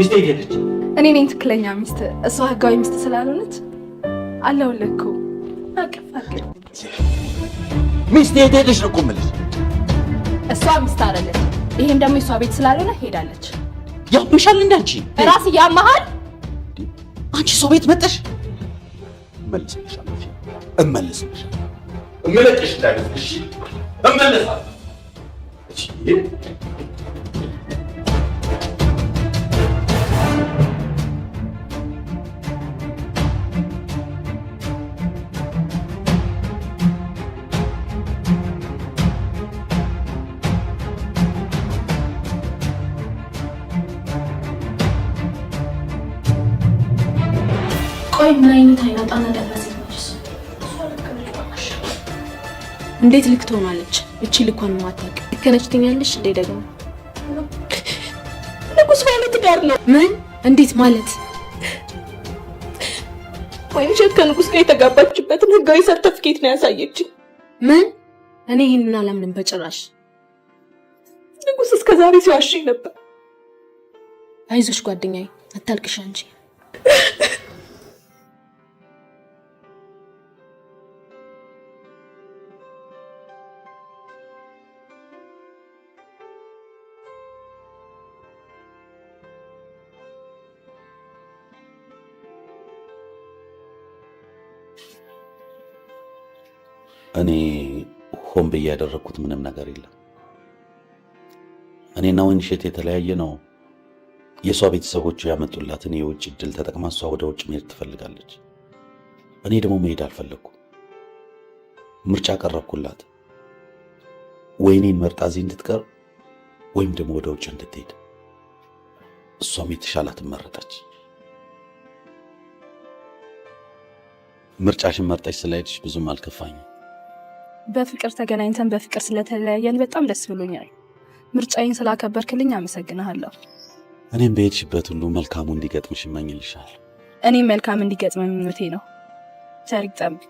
ሚስቴ ሄደች። እኔ ነኝ ትክክለኛ ሚስት፣ እሷ ህጋዊ ሚስት ስላልሆነች አለሁልህ እኮ። ሚስቴ ሄደች ነው እኮ የምልሽ። እሷ ሚስት አይደለች። ይሄም ደግሞ የሷ ቤት ስላልሆነ ሄዳለች። ያምሻል እንደ አንቺ ራስ ያማሃል። አንቺ ሰው ቤት መጣሽ። እመልስልሻለሁ፣ እመለጥሽ እንዳይመስልሽ። እመለሳለሁ። ቆይ ምን አይነት አይናውጣና ደረሰ ነች? እንዴት ልክ ትሆናለች? እቺ ልኳን ማታውቅ ልከነች ትኛለሽ እንዴ? ደግሞ ንጉስ ማለት ጋር ነው። ምን? እንዴት ማለት? ወይንሸት ከንጉስ ጋር የተጋባችበትን ህጋዊ ሰርተፍኬት ነው ያሳየችኝ። ምን? እኔ ይሄንን አላምንም በጭራሽ። ንጉስ እስከዛሬ ሲዋሽኝ ነበር። አይዞሽ ጓደኛዬ፣ አታልቅሽ አንቺ። እኔ ሆን ብዬ ያደረኩት ምንም ነገር የለም። እኔና ወይንሸት የተለያየ ነው። የሷ ቤተሰቦች ያመጡላትን የውጭ እድል ተጠቅማ እሷ ወደ ውጭ መሄድ ትፈልጋለች። እኔ ደግሞ መሄድ አልፈለኩም። ምርጫ ቀረብኩላት። ወይኔን መርጣ እዚህ እንድትቀር ወይም ደግሞ ወደ ውጭ እንድትሄድ። እሷም የተሻላትን መረጠች። ምርጫሽን መርጠሽ ስለሄድሽ ብዙም አልከፋኝም። በፍቅር ተገናኝተን በፍቅር ስለተለያየን በጣም ደስ ብሎኛል። ምርጫዬን ስላከበርክልኝ አመሰግናለሁ። እኔም በሄድሽበት ሁሉ መልካሙ እንዲገጥምሽ እመኝልሻለሁ። እኔም መልካም እንዲገጥም ምኞቴ ነው። ቸር ይግጠምህ።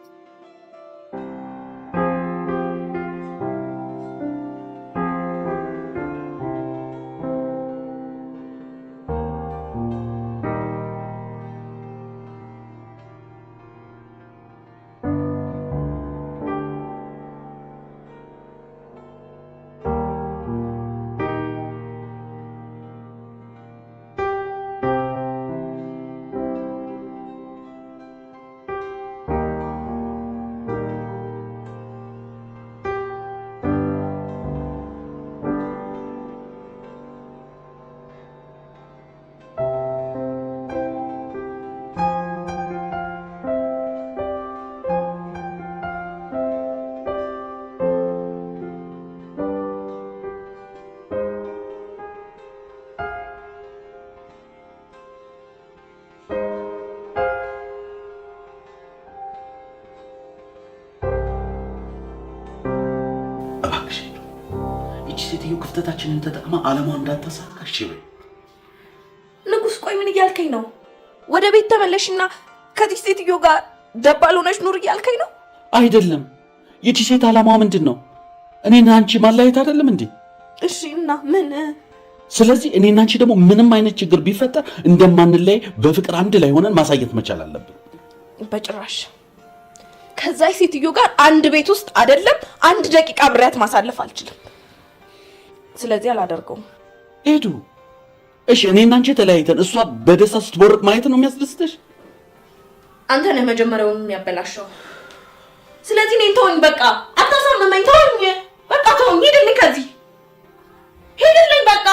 ሴትዮ ክፍተታችንን ተጠቅማ አለሟን እንዳታሳካሽ ይበል። ንጉስ ቆይ ምን እያልከኝ ነው? ወደ ቤት ተመለሽና ከዚህ ሴትዮ ጋር ደባል ሆነሽ ኑር እያልከኝ ነው? አይደለም። ይቺ ሴት አላማዋ ምንድነው? እኔና አንቺ ማላየት አይደለም እንዴ? እሺ እና ምን? ስለዚህ እኔና አንቺ ደግሞ ምንም አይነት ችግር ቢፈጠር እንደማንለይ በፍቅር አንድ ላይ ሆነን ማሳየት መቻል አለብን። በጭራሽ ከዛ ሴትዮ ጋር አንድ ቤት ውስጥ አይደለም አንድ ደቂቃ አብሬያት ማሳለፍ አልችልም። ስለዚህ አላደርገውም። ሄዱ እሺ፣ እኔና አንቺ ተለያይተን እሷ በደስታ ስትቦርቅ ማየት ነው የሚያስደስትሽ? አንተ ነህ መጀመሪያውን የሚያበላሸው። ስለዚህ እኔን ተወኝ፣ በቃ አታሳመመኝ፣ ተወኝ፣ በቃ ተወኝ፣ ሂድልኝ፣ ከዚህ ሂድልኝ፣ በቃ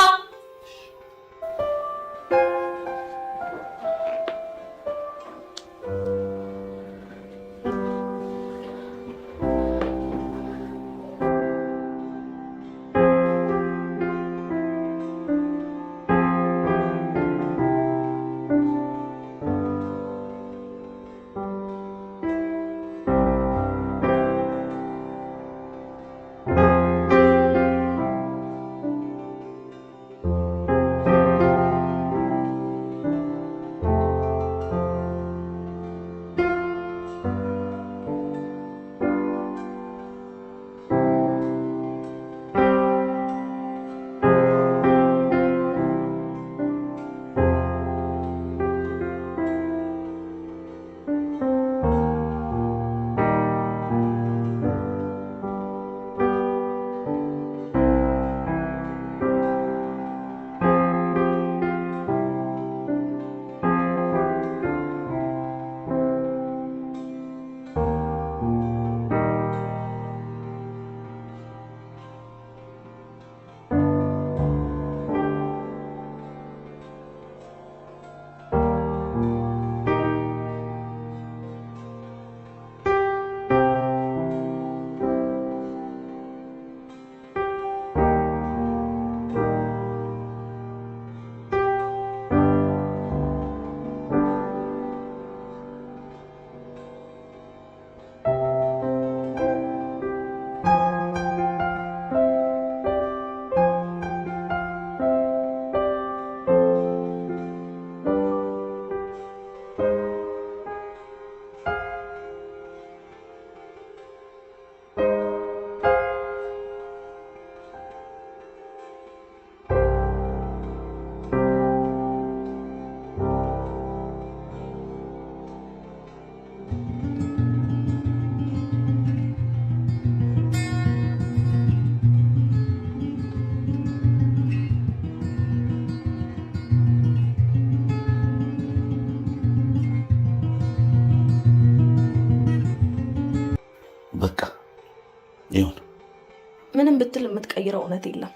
ምንም ብትል የምትቀይረው እውነት የለም።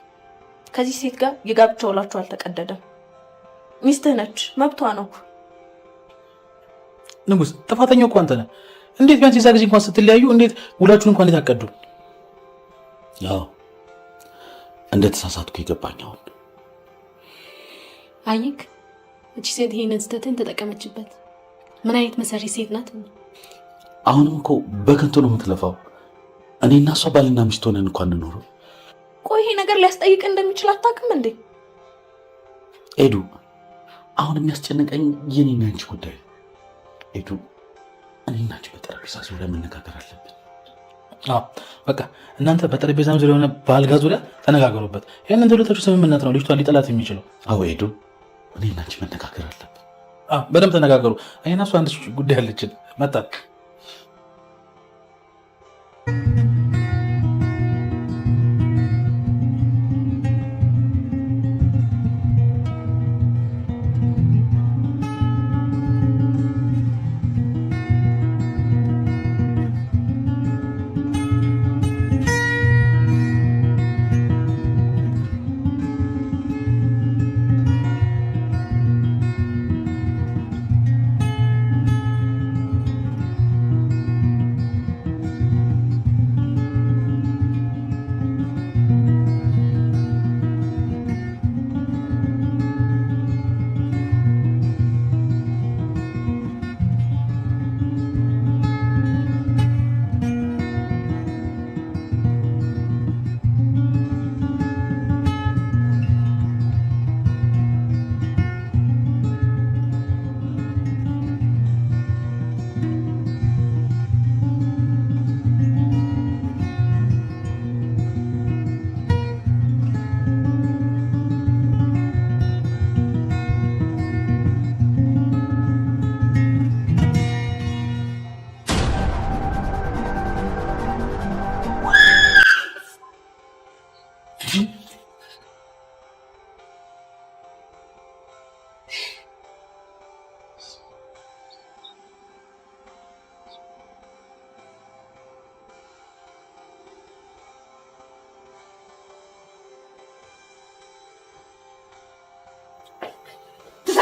ከዚህ ሴት ጋር የጋብቻ ውላችሁ አልተቀደደም። ሚስትህ ነች፣ መብቷ ነው። ንጉስ ጥፋተኛው እኮ አንተ ነህ። እንዴት ቢያንስ የዛ ጊዜ እንኳን ስትለያዩ እንዴት ውላችሁን እንኳን የታቀዱ? ያው እንደተሳሳትኩ ይገባኝ። አሁን አይክ እቺ ሴት ይሄንን ስተትን ተጠቀመችበት። ምን አይነት መሰሪ ሴት ናት? አሁንም እኮ በከንቱ ነው የምትለፋው። እኔና እሷ ባልና ሚስት ሆነን እንኳን እንኖረው። ቆይ ይሄ ነገር ሊያስጠይቅ እንደሚችል አታውቅም እንዴ? ኤዱ አሁን የሚያስጨንቀኝ የኔና አንቺ ጉዳይ። ኤዱ እኔና አንቺ በጠረጴዛ ዙሪያ መነጋገር አለብን። በቃ እናንተ በጠረጴዛ ዙሪያ ሆነ በአልጋ ዙሪያ ተነጋገሩበት። ይህንን ሁለታችሁ ስምምነት ነው ልጅቷን ሊጠላት የሚችለው። አዎ ኤዱ እኔና አንቺ መነጋገር አለብን። በደንብ ተነጋገሩ። እኔና እሷ አንድ ጉዳይ አለችን። መጣ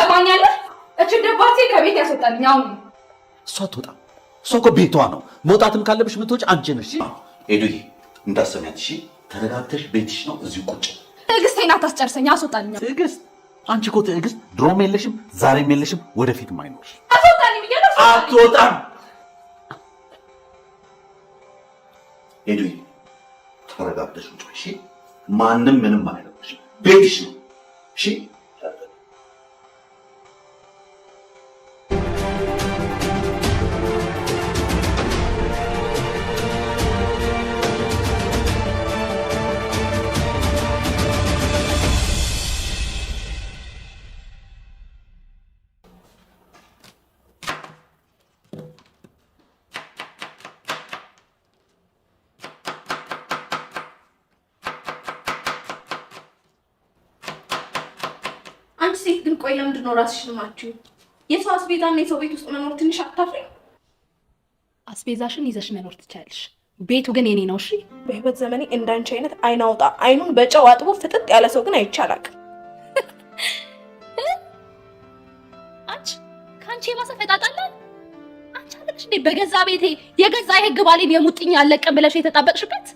ትሰማኛለህ? እቺ ደባሴ ከቤት ያስወጣልኝ አሁን። እሷ አትወጣም። እሷ እኮ ቤቷ ነው። መውጣትም ካለብሽ ምትወጪ አንቺ ነሽ። ኤዱዬ እንዳሰሚያት እሺ። ተረጋግተሽ ቤትሽ ነው፣ እዚሁ ቁጭ። ትዕግስቴን አታስጨርሰኝ፣ አስወጣልኝ። ትዕግስት? አንቺ እኮ ትዕግስት ድሮም የለሽም፣ ዛሬም የለሽም፣ ወደፊትም አይኖርሽ። አስወጣልኝ ብያለሁ። አትወጣም። ኤዱዬ ተረጋግተሽ ቁጭ እሺ። ማንም ምንም አይለብሽ፣ ቤትሽ ነው እሺ። አንቺ ሴት ግን ቆይ ለምንድን ነው ራስሽን ማችሁ? የሰው አስቤዛና የሰው ቤት ውስጥ መኖር ትንሽ አታፍሪ? አስቤዛሽን ይዘሽ መኖር ትቻለሽ፣ ቤቱ ግን የኔ ነው። እሺ በህይወት ዘመኔ እንዳንቺ አይነት አይን አውጣ አይኑን በጨው አጥቦ ፍጥጥ ያለ ሰው ግን አይቻላቅ። አንቺ ካንቺ የባሰ ፈጣጣለ አንቺ አለሽ እንዴ? በገዛ ቤቴ የገዛ የህግ ባሌን የሙጥኝ ያለቀን ብለሽ የተጣበቅሽበት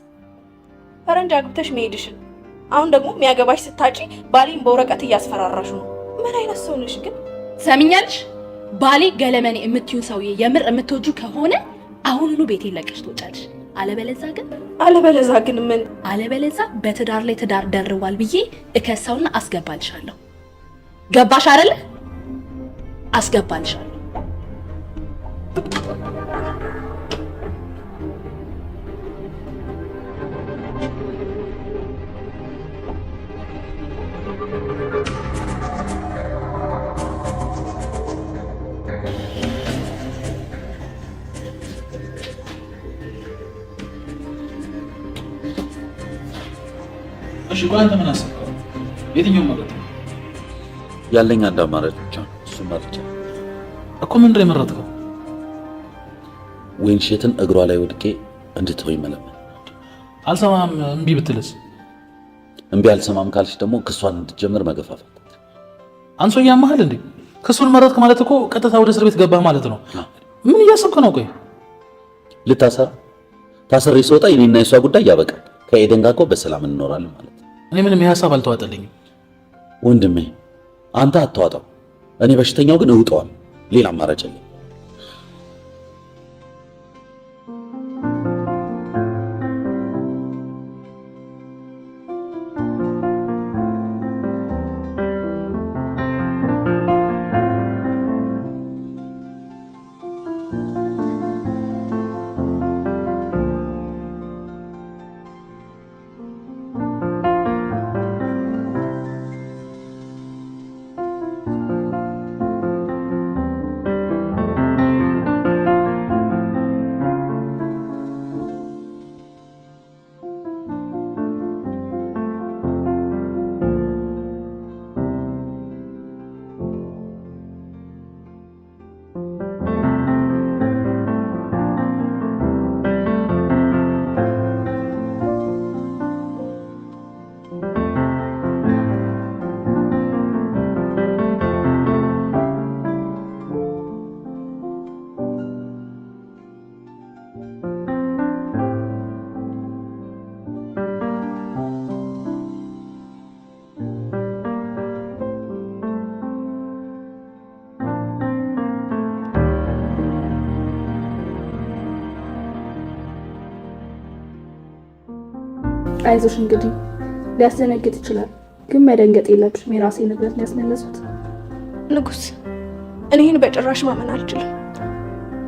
ፈረንጅ አግብተሽ መሄድሽን አሁን ደግሞ የሚያገባሽ ስታጪ ባሌን በወረቀት እያስፈራራሽ ነው። ምን አይነት ሰው ነሽ ግን? ሰሚኛልሽ? ባሌ ገለመኔ የምትዩ ሰውዬ የምር የምትወጁ ከሆነ አሁኑኑ ቤት ለቀሽ ትወጫለሽ። አለበለዛ ግን ምን? አለበለዛ በትዳር ላይ ትዳር ደርቧል ብዬ እከሳውና አስገባልሻለሁ። ገባሽ አይደለ? አስገባልሻለሁ። እሺ ቆይ አንተ ምን አሰብከው? የትኛው መረጥ? ያለኝ አንድ አማራጭ ብቻ ነው። እሱ መርጫ እኮ ምንድን ነው የመረጥከው? ወይንሸትን እግሯ ላይ ወድቄ እንድትወይ መለመን። አልሰማም እምቢ ብትልስ? እምቢ አልሰማም ካልሽ ደግሞ ክሷን እንድትጀምር መገፋፋት። አንሶ ያማሃል እንዴ? ክሱን መረጥክ ማለት እኮ ቀጥታ ወደ እስር ቤት ገባህ ማለት ነው። ምን እያሰብክ ነው? ቆይ ልታሰራ ታስሬ ስወጣ የኔና የሷ ጉዳይ ያበቃል። ከኤደን ጋር እኮ በሰላም እንኖራለን ማለት ነው። እኔ ምንም የሐሳብ አልተዋጠልኝም ወንድሜ። አንተ አትዋጣው፣ እኔ በሽተኛው ግን እውጠዋል። ሌላ አማራጭ የለም። አይዞሽ እንግዲህ ሊያስደነግጥ ይችላል፣ ግን መደንገጥ የለብሽም። የራሴ ንብረት ሊያስመለሱት ንጉስ፣ እኔን በጭራሽ ማመን አልችልም።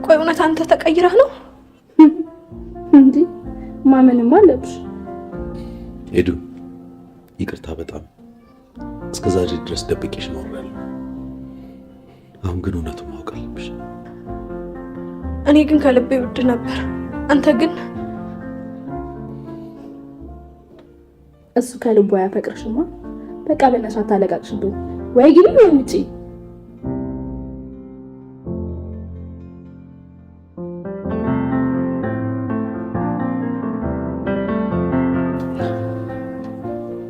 ቆይ እውነት አንተ ተቀይረህ ነው እንዴ? ማመንም አለብሽ። ሄዱ ይቅርታ፣ በጣም እስከዛሬ ድረስ ደብቄሽ ኖሬያለሁ። አሁን ግን እውነቱን ማወቅ አለብሽ። እኔ ግን ከልቤ ውድ ነበር። አንተ ግን እሱ ከልቡ ያፈቅርሽማ። በቃ በእነሱ አታለቃቅሽብን። ወይ ግቢ ወይ ውጪ።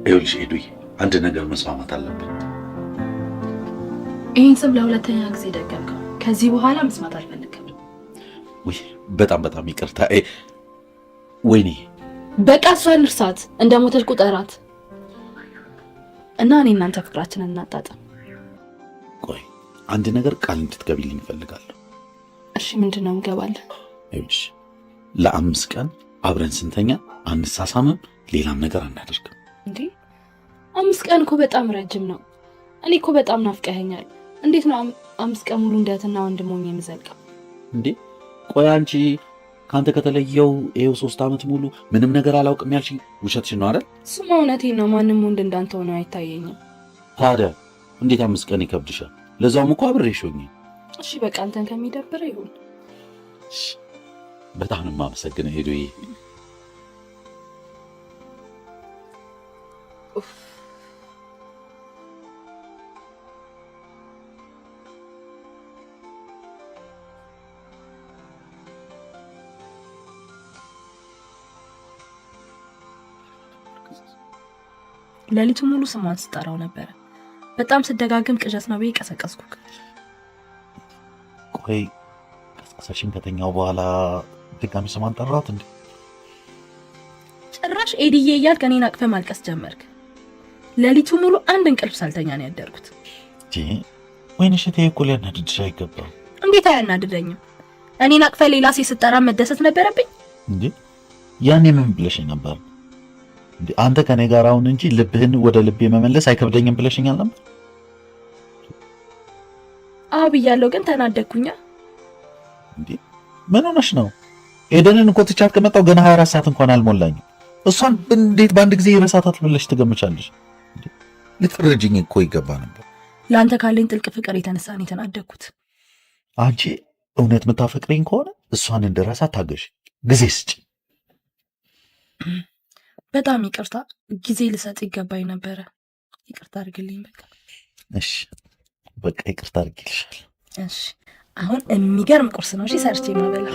ይኸውልሽ ሄዱዬ፣ አንድ ነገር መስማማት አለብን። ይህን ስም ለሁለተኛ ጊዜ ደገምከው። ከዚህ በኋላ መስማት አልፈልግም። ውይ በጣም በጣም ይቅርታ። ወይኔ በቃ እሷን እርሳት፣ እንደ ሞተች ቁጠራት እና እኔ እናንተ ፍቅራችንን እናጣጥም። ቆይ አንድ ነገር ቃል እንድትገቢልኝ እፈልጋለሁ። እሺ ምንድን ነው እንገባለን? ይኸውልሽ ለ5 ቀን አብረን ስንተኛ አንሳሳምም፣ ሌላም ነገር አናደርግም። እንዴ 5 ቀን እኮ በጣም ረጅም ነው። እኔ እኮ በጣም ናፍቀኸኛል። እንዴት ነው 5 ቀን ሙሉ እንደትና ወንድም ሆኜ የምዘልቀው? እንዴ ቆይ አንቺ ካንተ ከተለየው ይኸው 3 ዓመት ሙሉ ምንም ነገር አላውቅም ያልሽኝ ውሸትሽን ነው አይደል? ስማ እውነቴን ነው። ማንም ወንድ እንዳንተ ሆኖ አይታየኝም። ታዲያ እንዴት 5 ቀን ይከብድሻል? ለዛውም እኮ አብሬሽ ሆኜ። እሺ በቃ አንተን ከሚደብር ይሁን። በጣም ነው የማመሰግነው ሄዶዬ። ሌሊቱ ሙሉ ስሟን ስጠራው ነበረ። በጣም ስደጋግም ቅዠት ነው ብዬ ቀሰቀስኩክ። ቆይ ቀስቀሰሽን ከተኛው በኋላ ድጋሚ ስሟን ጠራት እንዴ? ጭራሽ ኤዲዬ እያልክ እኔን አቅፈ ማልቀስ ጀመርክ። ሌሊቱ ሙሉ አንድ እንቅልፍ ሳልተኛ ነው ያደርኩት። ወይንሽ እቴ እኮ ሊያናድድሽ አይገባም። እንዴት አያናድደኝም? እኔን አቅፈ ሌላ ሴት ስጠራ መደሰት ነበረብኝ እንዴ? ያኔ ምን ብለሽኝ ነበር? እንዴ አንተ ከኔ ጋር አሁን እንጂ ልብህን ወደ ልቤ መመለስ አይከብደኝም ብለሽኛል ነበር። አዎ ብያለሁ፣ ግን ተናደድኩኛ። እንዴ ምን ሆነሽ ነው? ኤደንን እኮ ትቻት ከመጣው ገና 24 ሰዓት እንኳን አልሞላኝም። እሷን እንዴት በአንድ ጊዜ ይረሳታል ብለሽ ትገምቻለሽ? እንዴ ልትረጅኝ እኮ ይገባ ነበር። ለአንተ ካለኝ ጥልቅ ፍቅር የተነሳ ነው የተናደድኩት። አንቺ እውነት የምታፈቅረኝ ከሆነ እሷን እንድረሳ ታገሽ፣ ጊዜ ስጪ። በጣም ይቅርታ፣ ጊዜ ልሰጥ ይገባኝ ነበረ። ይቅርታ አድርግልኝ። በቃ እሺ፣ በቃ ይቅርታ አድርግልሻል። እሺ፣ አሁን የሚገርም ቁርስ ነው እሺ ሰርቼ ማበላ።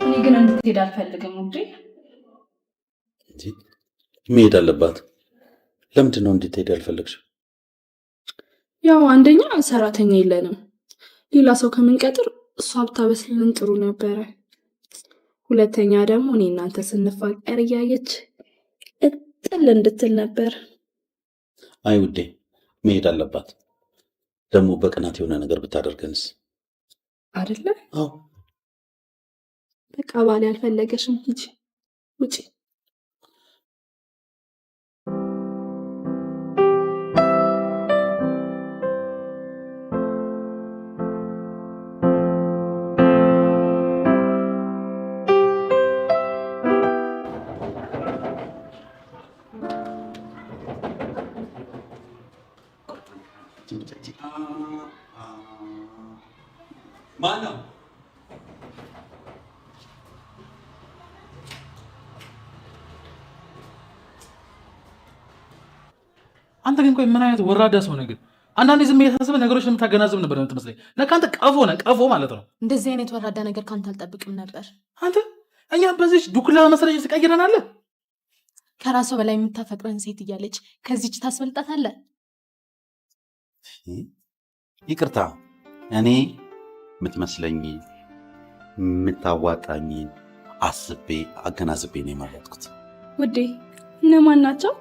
እኔ ግን እንድትሄድ አልፈልግም እንዴ። መሄድ አለባት። ለምንድን ነው እንድትሄድ ያልፈለግሽ? ያው አንደኛ ሰራተኛ የለንም፣ ሌላ ሰው ከምንቀጥር እሷ ብታበስልን ጥሩ ነበረ። ሁለተኛ ደግሞ እኔ እናንተ ስንፋቀር እያየች እጥል እንድትል ነበር። አይ ውዴ መሄድ አለባት። ደግሞ በቅናት የሆነ ነገር ብታደርገንስ? አይደለ? አዎ በቃ ባሌ አልፈለገሽም፣ ሂጂ ውጪ። ማነው? አንተ ግን ቆይ ምን አይነት ወራዳ ሰው ነህ ግን? አንዳንዴ ዝም እየታሰበ ነገሮች የምታገናዝብ ነበር የምትመስለኝ። ለካ አንተ ቀፎ ነህ፣ ቀፎ ማለት ነው። እንደዚህ አይነት ወራዳ ነገር ካንተ አልጠብቅም ነበር። አንተ እኛ በዚህ ዱክላ መሰለሽ ትቀይረናለህ። ከራሷ በላይ የምታፈቅረን ሴት እያለች ከዚች ታስበልጣታለህ? ይቅርታ፣ እኔ የምትመስለኝ የምታዋጣኝ አስቤ አገናዝቤ ነው የመረጥኩት። ውዴ እነማን ናቸው?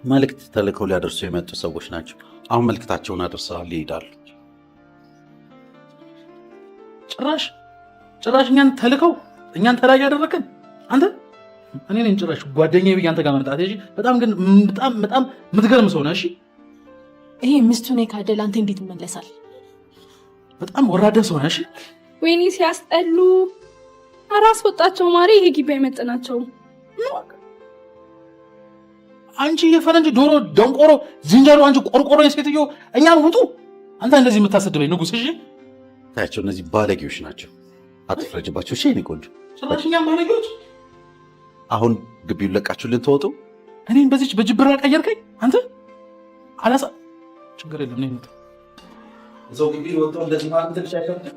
መልእክት ተልከው ሊያደርሱ የመጡ ሰዎች ናቸው። አሁን መልእክታቸውን አድርሰዋል፣ ይሄዳሉ። ጭራሽ እኛን ተልከው እኛን ተላይ ያደረከን አንተ። እኔ ነኝ ጭራሽ ጓደኛዬ ብዬ አንተ ጋር መምጣት። እሺ በጣም ግን በጣም የምትገርም ሰው ነህ። እሺ ይሄ ሚስቱን ካደለ አንተ እንዴት ይመለሳል? በጣም ወራዳ ሰው ነህ። እሺ ወይኔ ሲያስጠሉ። አራስ ወጣቸው ማሪ። ይሄ ግቢ አይመጥናቸውም። አንቺ የፈረንጅ ዶሮ ደንቆሮ ዝንጀሮ፣ አንቺ ቆርቆሮ የሴትዮ እኛን ውጡ። አንተ እንደዚህ የምታሰድበኝ ንጉስ። እሺ ታያቸው፣ እነዚህ ባለጌዎች ናቸው። አትፍረጅባቸው። እሺ እኔ ቆንጆ። ጭራሽ እኛም ባለጌዎች። አሁን ግቢውን ለቃችሁልን ተወጡ። እኔን በዚች በጅብራ ቀየርከኝ አንተ። አላሳ ችግር የለም ነው ሰው ግቢ ወጥቶ እንደዚህ ማለት ትንሽ አይከብድም?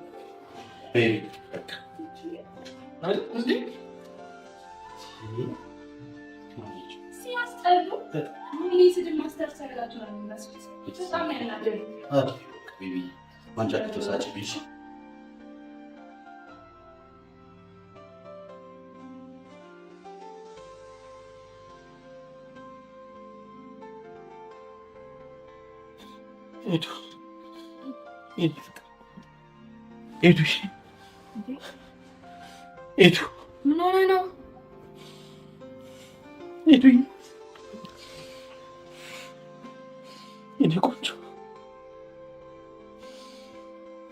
ሲያስጠሉ ምን ስድብ ማስተር ሰራላችሁ ነው የሚመስሉት። በጣም ያናደዱ። ቤቢ ማንጫት ተሳጭ ቢሽ ኤዱ ምን ሆነ ነው? ኤዱ የኔ ቆንጆ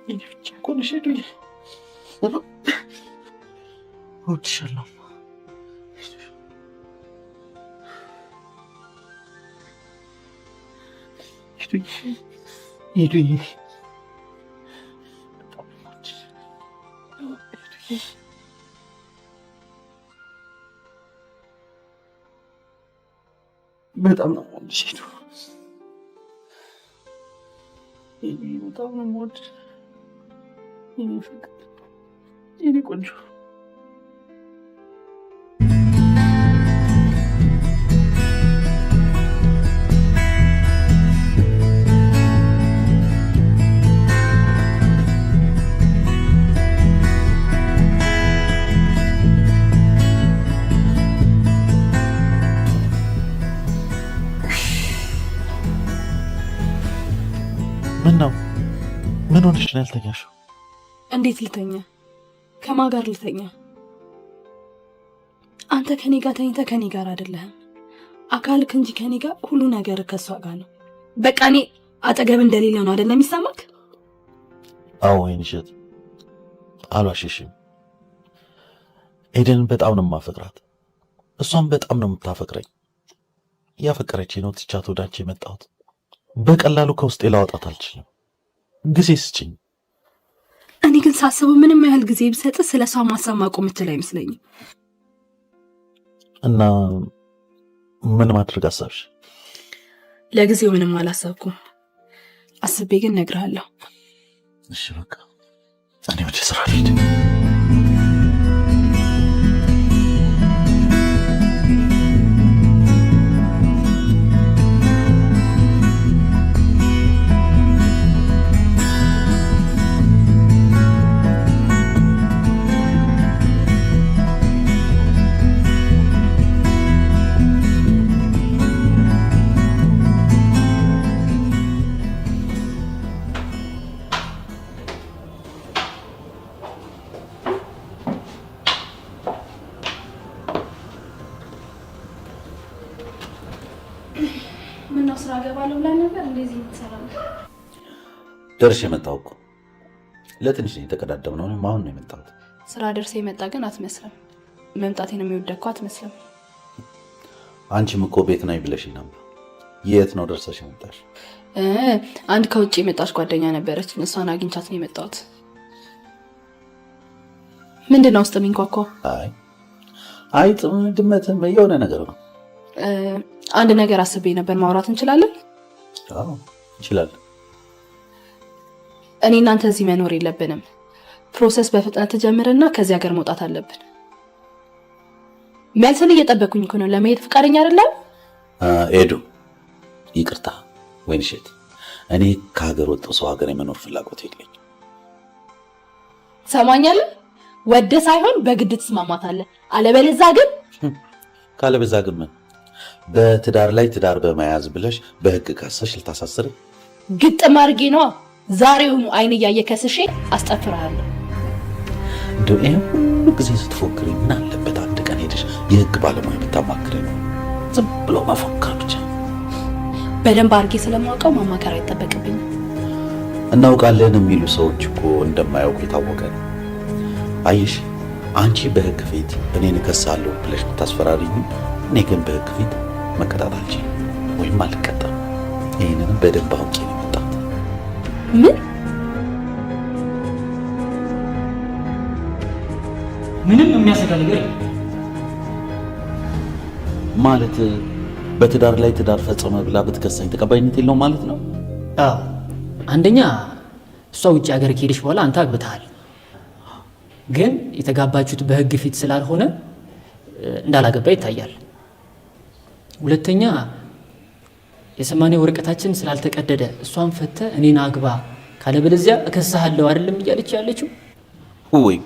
የኔ ብቻ እኮ ነሽ ኤዱ። እወድሻለሁ። ኤዱዬ በጣም ነው የምወድሽ ኤዱ። በጣም ነው የምወድሽ የኔ ፍቅር የኔ ቆንጆ። ምን ነው? ምን ሆነሽ ነው ያልተኛሽው? እንዴት ልተኛ? ከማን ጋር ልተኛ? አንተ ከኔ ጋር ተኝተህ ከኔ ጋር አይደለህም። አካልክ እንጂ ከኔ ጋር ሁሉ ነገር ከሷ ጋር ነው። በቃ እኔ አጠገብ እንደሌለ ነው አይደለም የሚሰማክ? አዎ ወይንሸት፣ አልዋሽሽም። ኤደንን በጣም ነው የማፈቅራት፣ እሷም በጣም ነው የምታፈቅረኝ። ያፈቀረች ነው ትቻት ወደ አንቺ የመጣሁት። በቀላሉ ከውስጤ ላወጣት አልችልም። ጊዜ ስጭኝ። እኔ ግን ሳስበው ምንም ያህል ጊዜ ብሰጥ ስለ እሷ ማሰብ ማቆም እችል አይመስለኝም። እና ምን ማድረግ አሰብሽ? ለጊዜው ምንም አላሰብኩም። አስቤ ግን እነግርሃለሁ። እሺ በቃ እኔ ወደ ስራ ልሂድ። ምነው ስራ ገባለሁ ብላ ነበር እንደዚህ ትሰራለህ? ደርሼ የመጣሁ እኮ ለትንሽ ነው የተቀዳደምነው። አሁን ነው የመጣሁት። ስራ ደርሰህ የመጣ ግን አትመስልም። መምጣቴን የሚወደድኩ አትመስልም። አንቺም እኮ ቤት ነኝ ብለሽኝ ነበር። የት ነው ደርሰሽ የመጣሽ? አንድ ከውጭ የመጣች ጓደኛ ነበረች። እሷን አግኝቻት ነው የመጣሁት። ምንድን ነው ውስጥ የሚንኳኳው? አይ ድመትም የሆነ ነገር ነው። አንድ ነገር አስቤ ነበር። ማውራት እንችላለን? አዎ እንችላለን። እኔ እናንተ እዚህ መኖር የለብንም። ፕሮሰስ በፍጥነት ጀምርና ከዚህ ሀገር መውጣት አለብን። መልስን እየጠበኩኝ እኮ ነው። ለመሄድ ፈቃደኛ አይደለም? ኤዱ ይቅርታ ወይንሸት፣ እኔ ከሀገር ወጥቶ ሰው ሀገር የመኖር ፍላጎት የለኝም። ሰማኛለህ? ወደ ሳይሆን በግድ ትስማማታለህ። አለበለዚያ ግን ካለበዛ ግን ምን በትዳር ላይ ትዳር በመያዝ ብለሽ በህግ ካሰሽ ልታሳስር? ግጥም አድርጌ ነዋ። ዛሬውኑ አይን እያየ ከስሼ አስጠፍርሃለሁ። እንደው ይሄ ሁሉ ጊዜ ስትፎክሪ ምን አለበት አንድ ቀን ሄደሽ የህግ ባለሙያ ብታማክሪ ነው? ዝም ብሎ መፎከር ብቻ። በደንብ አድርጌ ስለማውቀው ማማከር አይጠበቅብኝም። እናውቃለን የሚሉ ሰዎች እኮ እንደማያውቁ የታወቀ ነው። አየሽ፣ አንቺ በህግ ፊት እኔን እከሳለሁ ብለሽ ብታስፈራሪኝ፣ እኔ ግን በህግ ፊት መቀጣት አልችልም ወይም አልቀጣም። ይህንንም በደንብ አውቄ ነው የመጣሁት። ምን ምንም የሚያሰጋ ነገር የለም ማለት በትዳር ላይ ትዳር ፈጸመ ብላ ብትከሳኝ ተቀባይነት የለውም ማለት ነው? አዎ፣ አንደኛ እሷ ውጭ ሀገር ከሄደች በኋላ አንተ አግብተሃል። ግን የተጋባችሁት በህግ ፊት ስላልሆነ እንዳላገባ ይታያል። ሁለተኛ የሰማንያ ወረቀታችን ስላልተቀደደ እሷን ፈተ እኔን አግባ ካለበለዚያ እከስሃለሁ አይደለም እያለች ያለችው። ወይ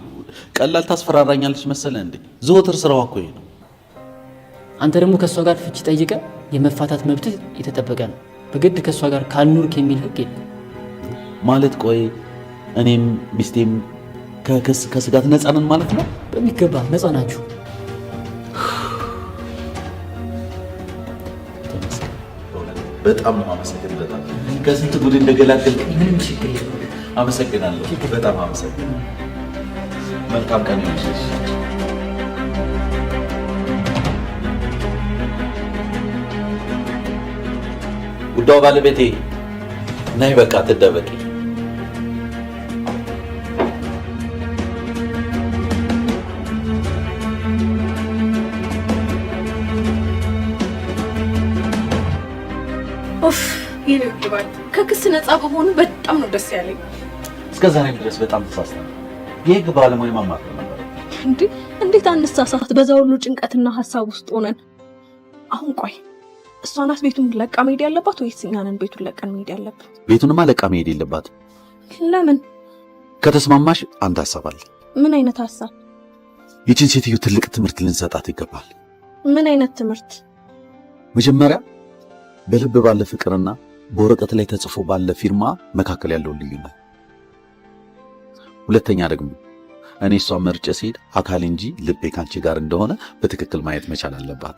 ቀላል ታስፈራራኛለች መሰለ እንዴ? ዘወትር ስራዋ እኮ ይሄ ነው። አንተ ደግሞ ከእሷ ጋር ፍቺ ጠይቀ የመፋታት መብት የተጠበቀ ነው። በግድ ከእሷ ጋር ካልኑርክ የሚል ህግ የለም ማለት። ቆይ እኔም ሚስቴም ከክስ ከስጋት ነፃ ነን ማለት ነው? በሚገባ ነፃ ናችሁ። በጣም ነው አመሰግናለሁ። ከስንት ጉድ እንደገላገልክ ምንም ችግር የለም። አመሰግናለሁ። በጣም አመሰግናለሁ። መልካም ቀን ይሁንልሽ። ውዷ ባለቤቴ ነይ፣ በቃ ትደበቂ። ኦፍ ይልድባል። ከክስ ነፃ በሆኑ በጣም ነው ደስ ያለኝ። እስከ ዛሬም ድረስ በጣም ተሳስተናል። የህግ ባለሙያ ማማከር ነበር። እንዴት አንሳሳት? በዛ ሁሉ ጭንቀትና ሀሳብ ውስጥ ሆነን። አሁን ቆይ እሷ ናት ቤቱን ለቃ መሄድ ያለባት ወይስ እኛ ነን ቤቱን ለቀን መሄድ ያለብን? ቤቱንማ ለቃ መሄድ የለባትም። ለምን? ከተስማማሽ አንድ ሀሳብ አለ። ምን አይነት ሀሳብ? ይችን ሴትዮ ትልቅ ትምህርት ልንሰጣት ይገባል። ምን አይነት ትምህርት? መጀመሪያ በልብ ባለ ፍቅርና በወረቀት ላይ ተጽፎ ባለ ፊርማ መካከል ያለውን ልዩነት። ሁለተኛ ደግሞ እኔ እሷን መርጬ ስሄድ አካል እንጂ ልቤ ካንቺ ጋር እንደሆነ በትክክል ማየት መቻል አለባት።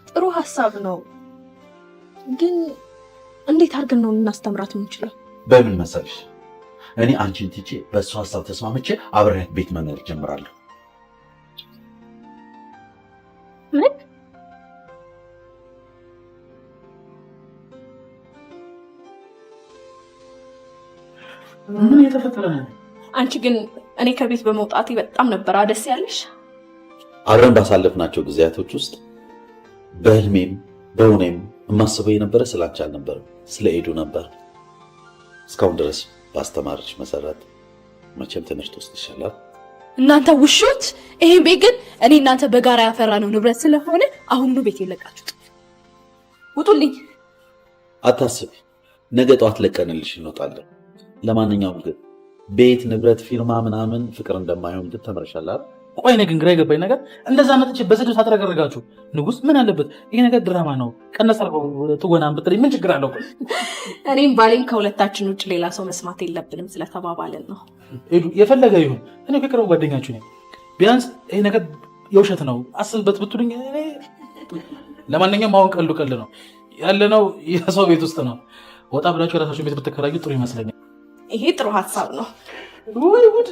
ጥሩ ሀሳብ ነው፣ ግን እንዴት አድርገን ነው ልናስተምራት የምንችለው? በምን መሰልሽ? እኔ አንቺን ትቼ በእሱ ሀሳብ ተስማምቼ አብሬያት ቤት መኖር ጀምራለሁ። ምን? ምን የተፈጠረ ነው? አንቺ ግን እኔ ከቤት በመውጣቴ በጣም ነበር ደስ ያለሽ። አብረን ባሳለፍናቸው ጊዜያቶች ውስጥ በህልሜም በእውኔም የማስበው የነበረ ስላንቺ አልነበረም፣ ስለ ኤዱ ነበር። እስካሁን ድረስ ባስተማርሽ መሰረት መቼም ትምህርት ውስጥ ይሻላል። እናንተ ውሾች! ይሄን ቤት ግን እኔ እናንተ በጋራ ያፈራነው ንብረት ስለሆነ አሁን ቤት የለቃችሁት ውጡልኝ። አታስቢ፣ ነገ ጠዋት ለቀንልሽ እንወጣለን። ለማንኛውም ግን ቤት፣ ንብረት፣ ፊርማ ምናምን ፍቅር እንደማይሆን ግን ተመረሻል አይደል? ቆይ እኔ ግን ግራ የገባኝ ነገር እንደዛ መጥቼ በስድብ ታጥረገረጋችሁ። ንጉስ ምን አለበት? ይሄ ነገር ድራማ ነው፣ ቀነስ አድርገው ትወናን ብትለኝ ምን ችግር አለው? እኔም ባሌን ከሁለታችን ውጭ ሌላ ሰው መስማት የለብንም ስለተባባልን ነው። ሄዱ የፈለገ ይሁን፣ እኔ ከቅርብ ጓደኛችሁ ነኝ። ቢያንስ ይሄ ነገር የውሸት ነው አስብበት ብትሉኝ። ለማንኛውም አሁን ቀልዱ ቀልድ ነው፣ ያለነው የሰው ቤት ውስጥ ነው። ወጣ ብላችሁ የራሳችሁን ቤት ብትከራዩ ጥሩ ይመስለኛል። ይሄ ጥሩ ሀሳብ ነው። ወይ ጉድ!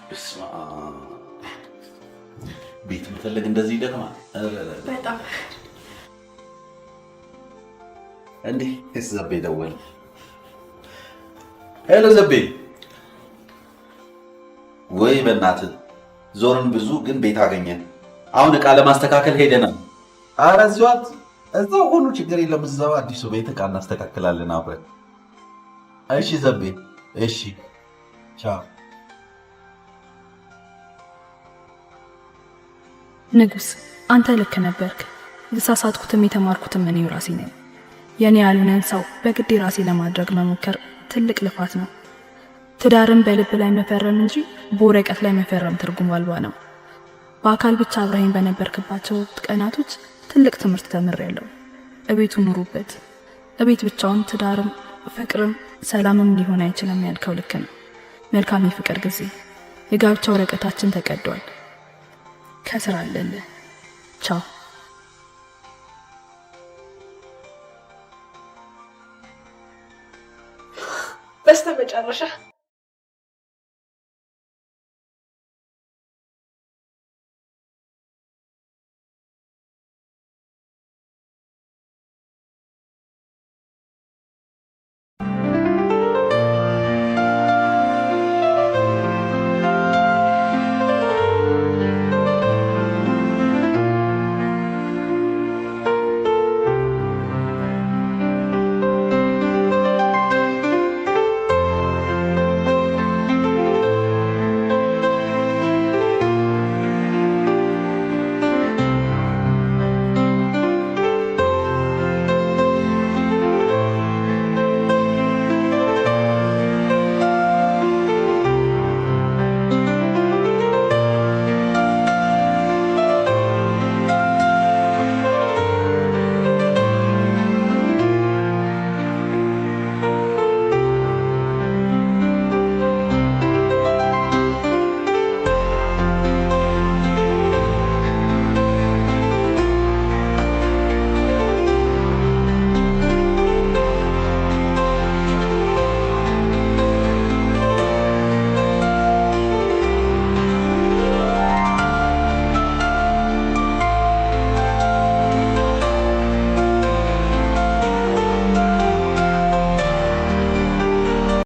በስመ አብ ቤት መፈለግ እንደዚህ ይደክማል በጣም እንዴ። ዘቤ ደወለ። ሄሎ ዘቤ። ወይ በእናትህ ዞርን ብዙ ግን ቤት አገኘን። አሁን ዕቃ ለማስተካከል ሄደናል። ኧረ እዛው ሁሉ ችግር የለም። እዛው አዲሱ ቤት ዕቃ እናስተካክላለን አብረን። እሺ ዘቤ እሺ ቻው። ንጉስ አንተ ልክ ነበርክ። የተሳሳትኩትም የተማርኩትም እኔው ራሴ ነኝ። የኔ ያልሆነን ሰው በግድ ራሴ ለማድረግ መሞከር ትልቅ ልፋት ነው። ትዳርን በልብ ላይ መፈረም እንጂ በወረቀት ላይ መፈረም ትርጉም አልባ ነው። በአካል ብቻ አብረኸኝ በነበርክባቸው ቀናቶች ትልቅ ትምህርት ተምሬያለሁ። እቤቱ ኑሩበት። እቤት ብቻውን ትዳርም ፍቅርም ሰላምም ሊሆን አይችልም ያልከው ልክ ነው። መልካም የፍቅር ጊዜ። የጋብቻ ወረቀታችን ተቀዷል። ከስራ አለልህ። ቻው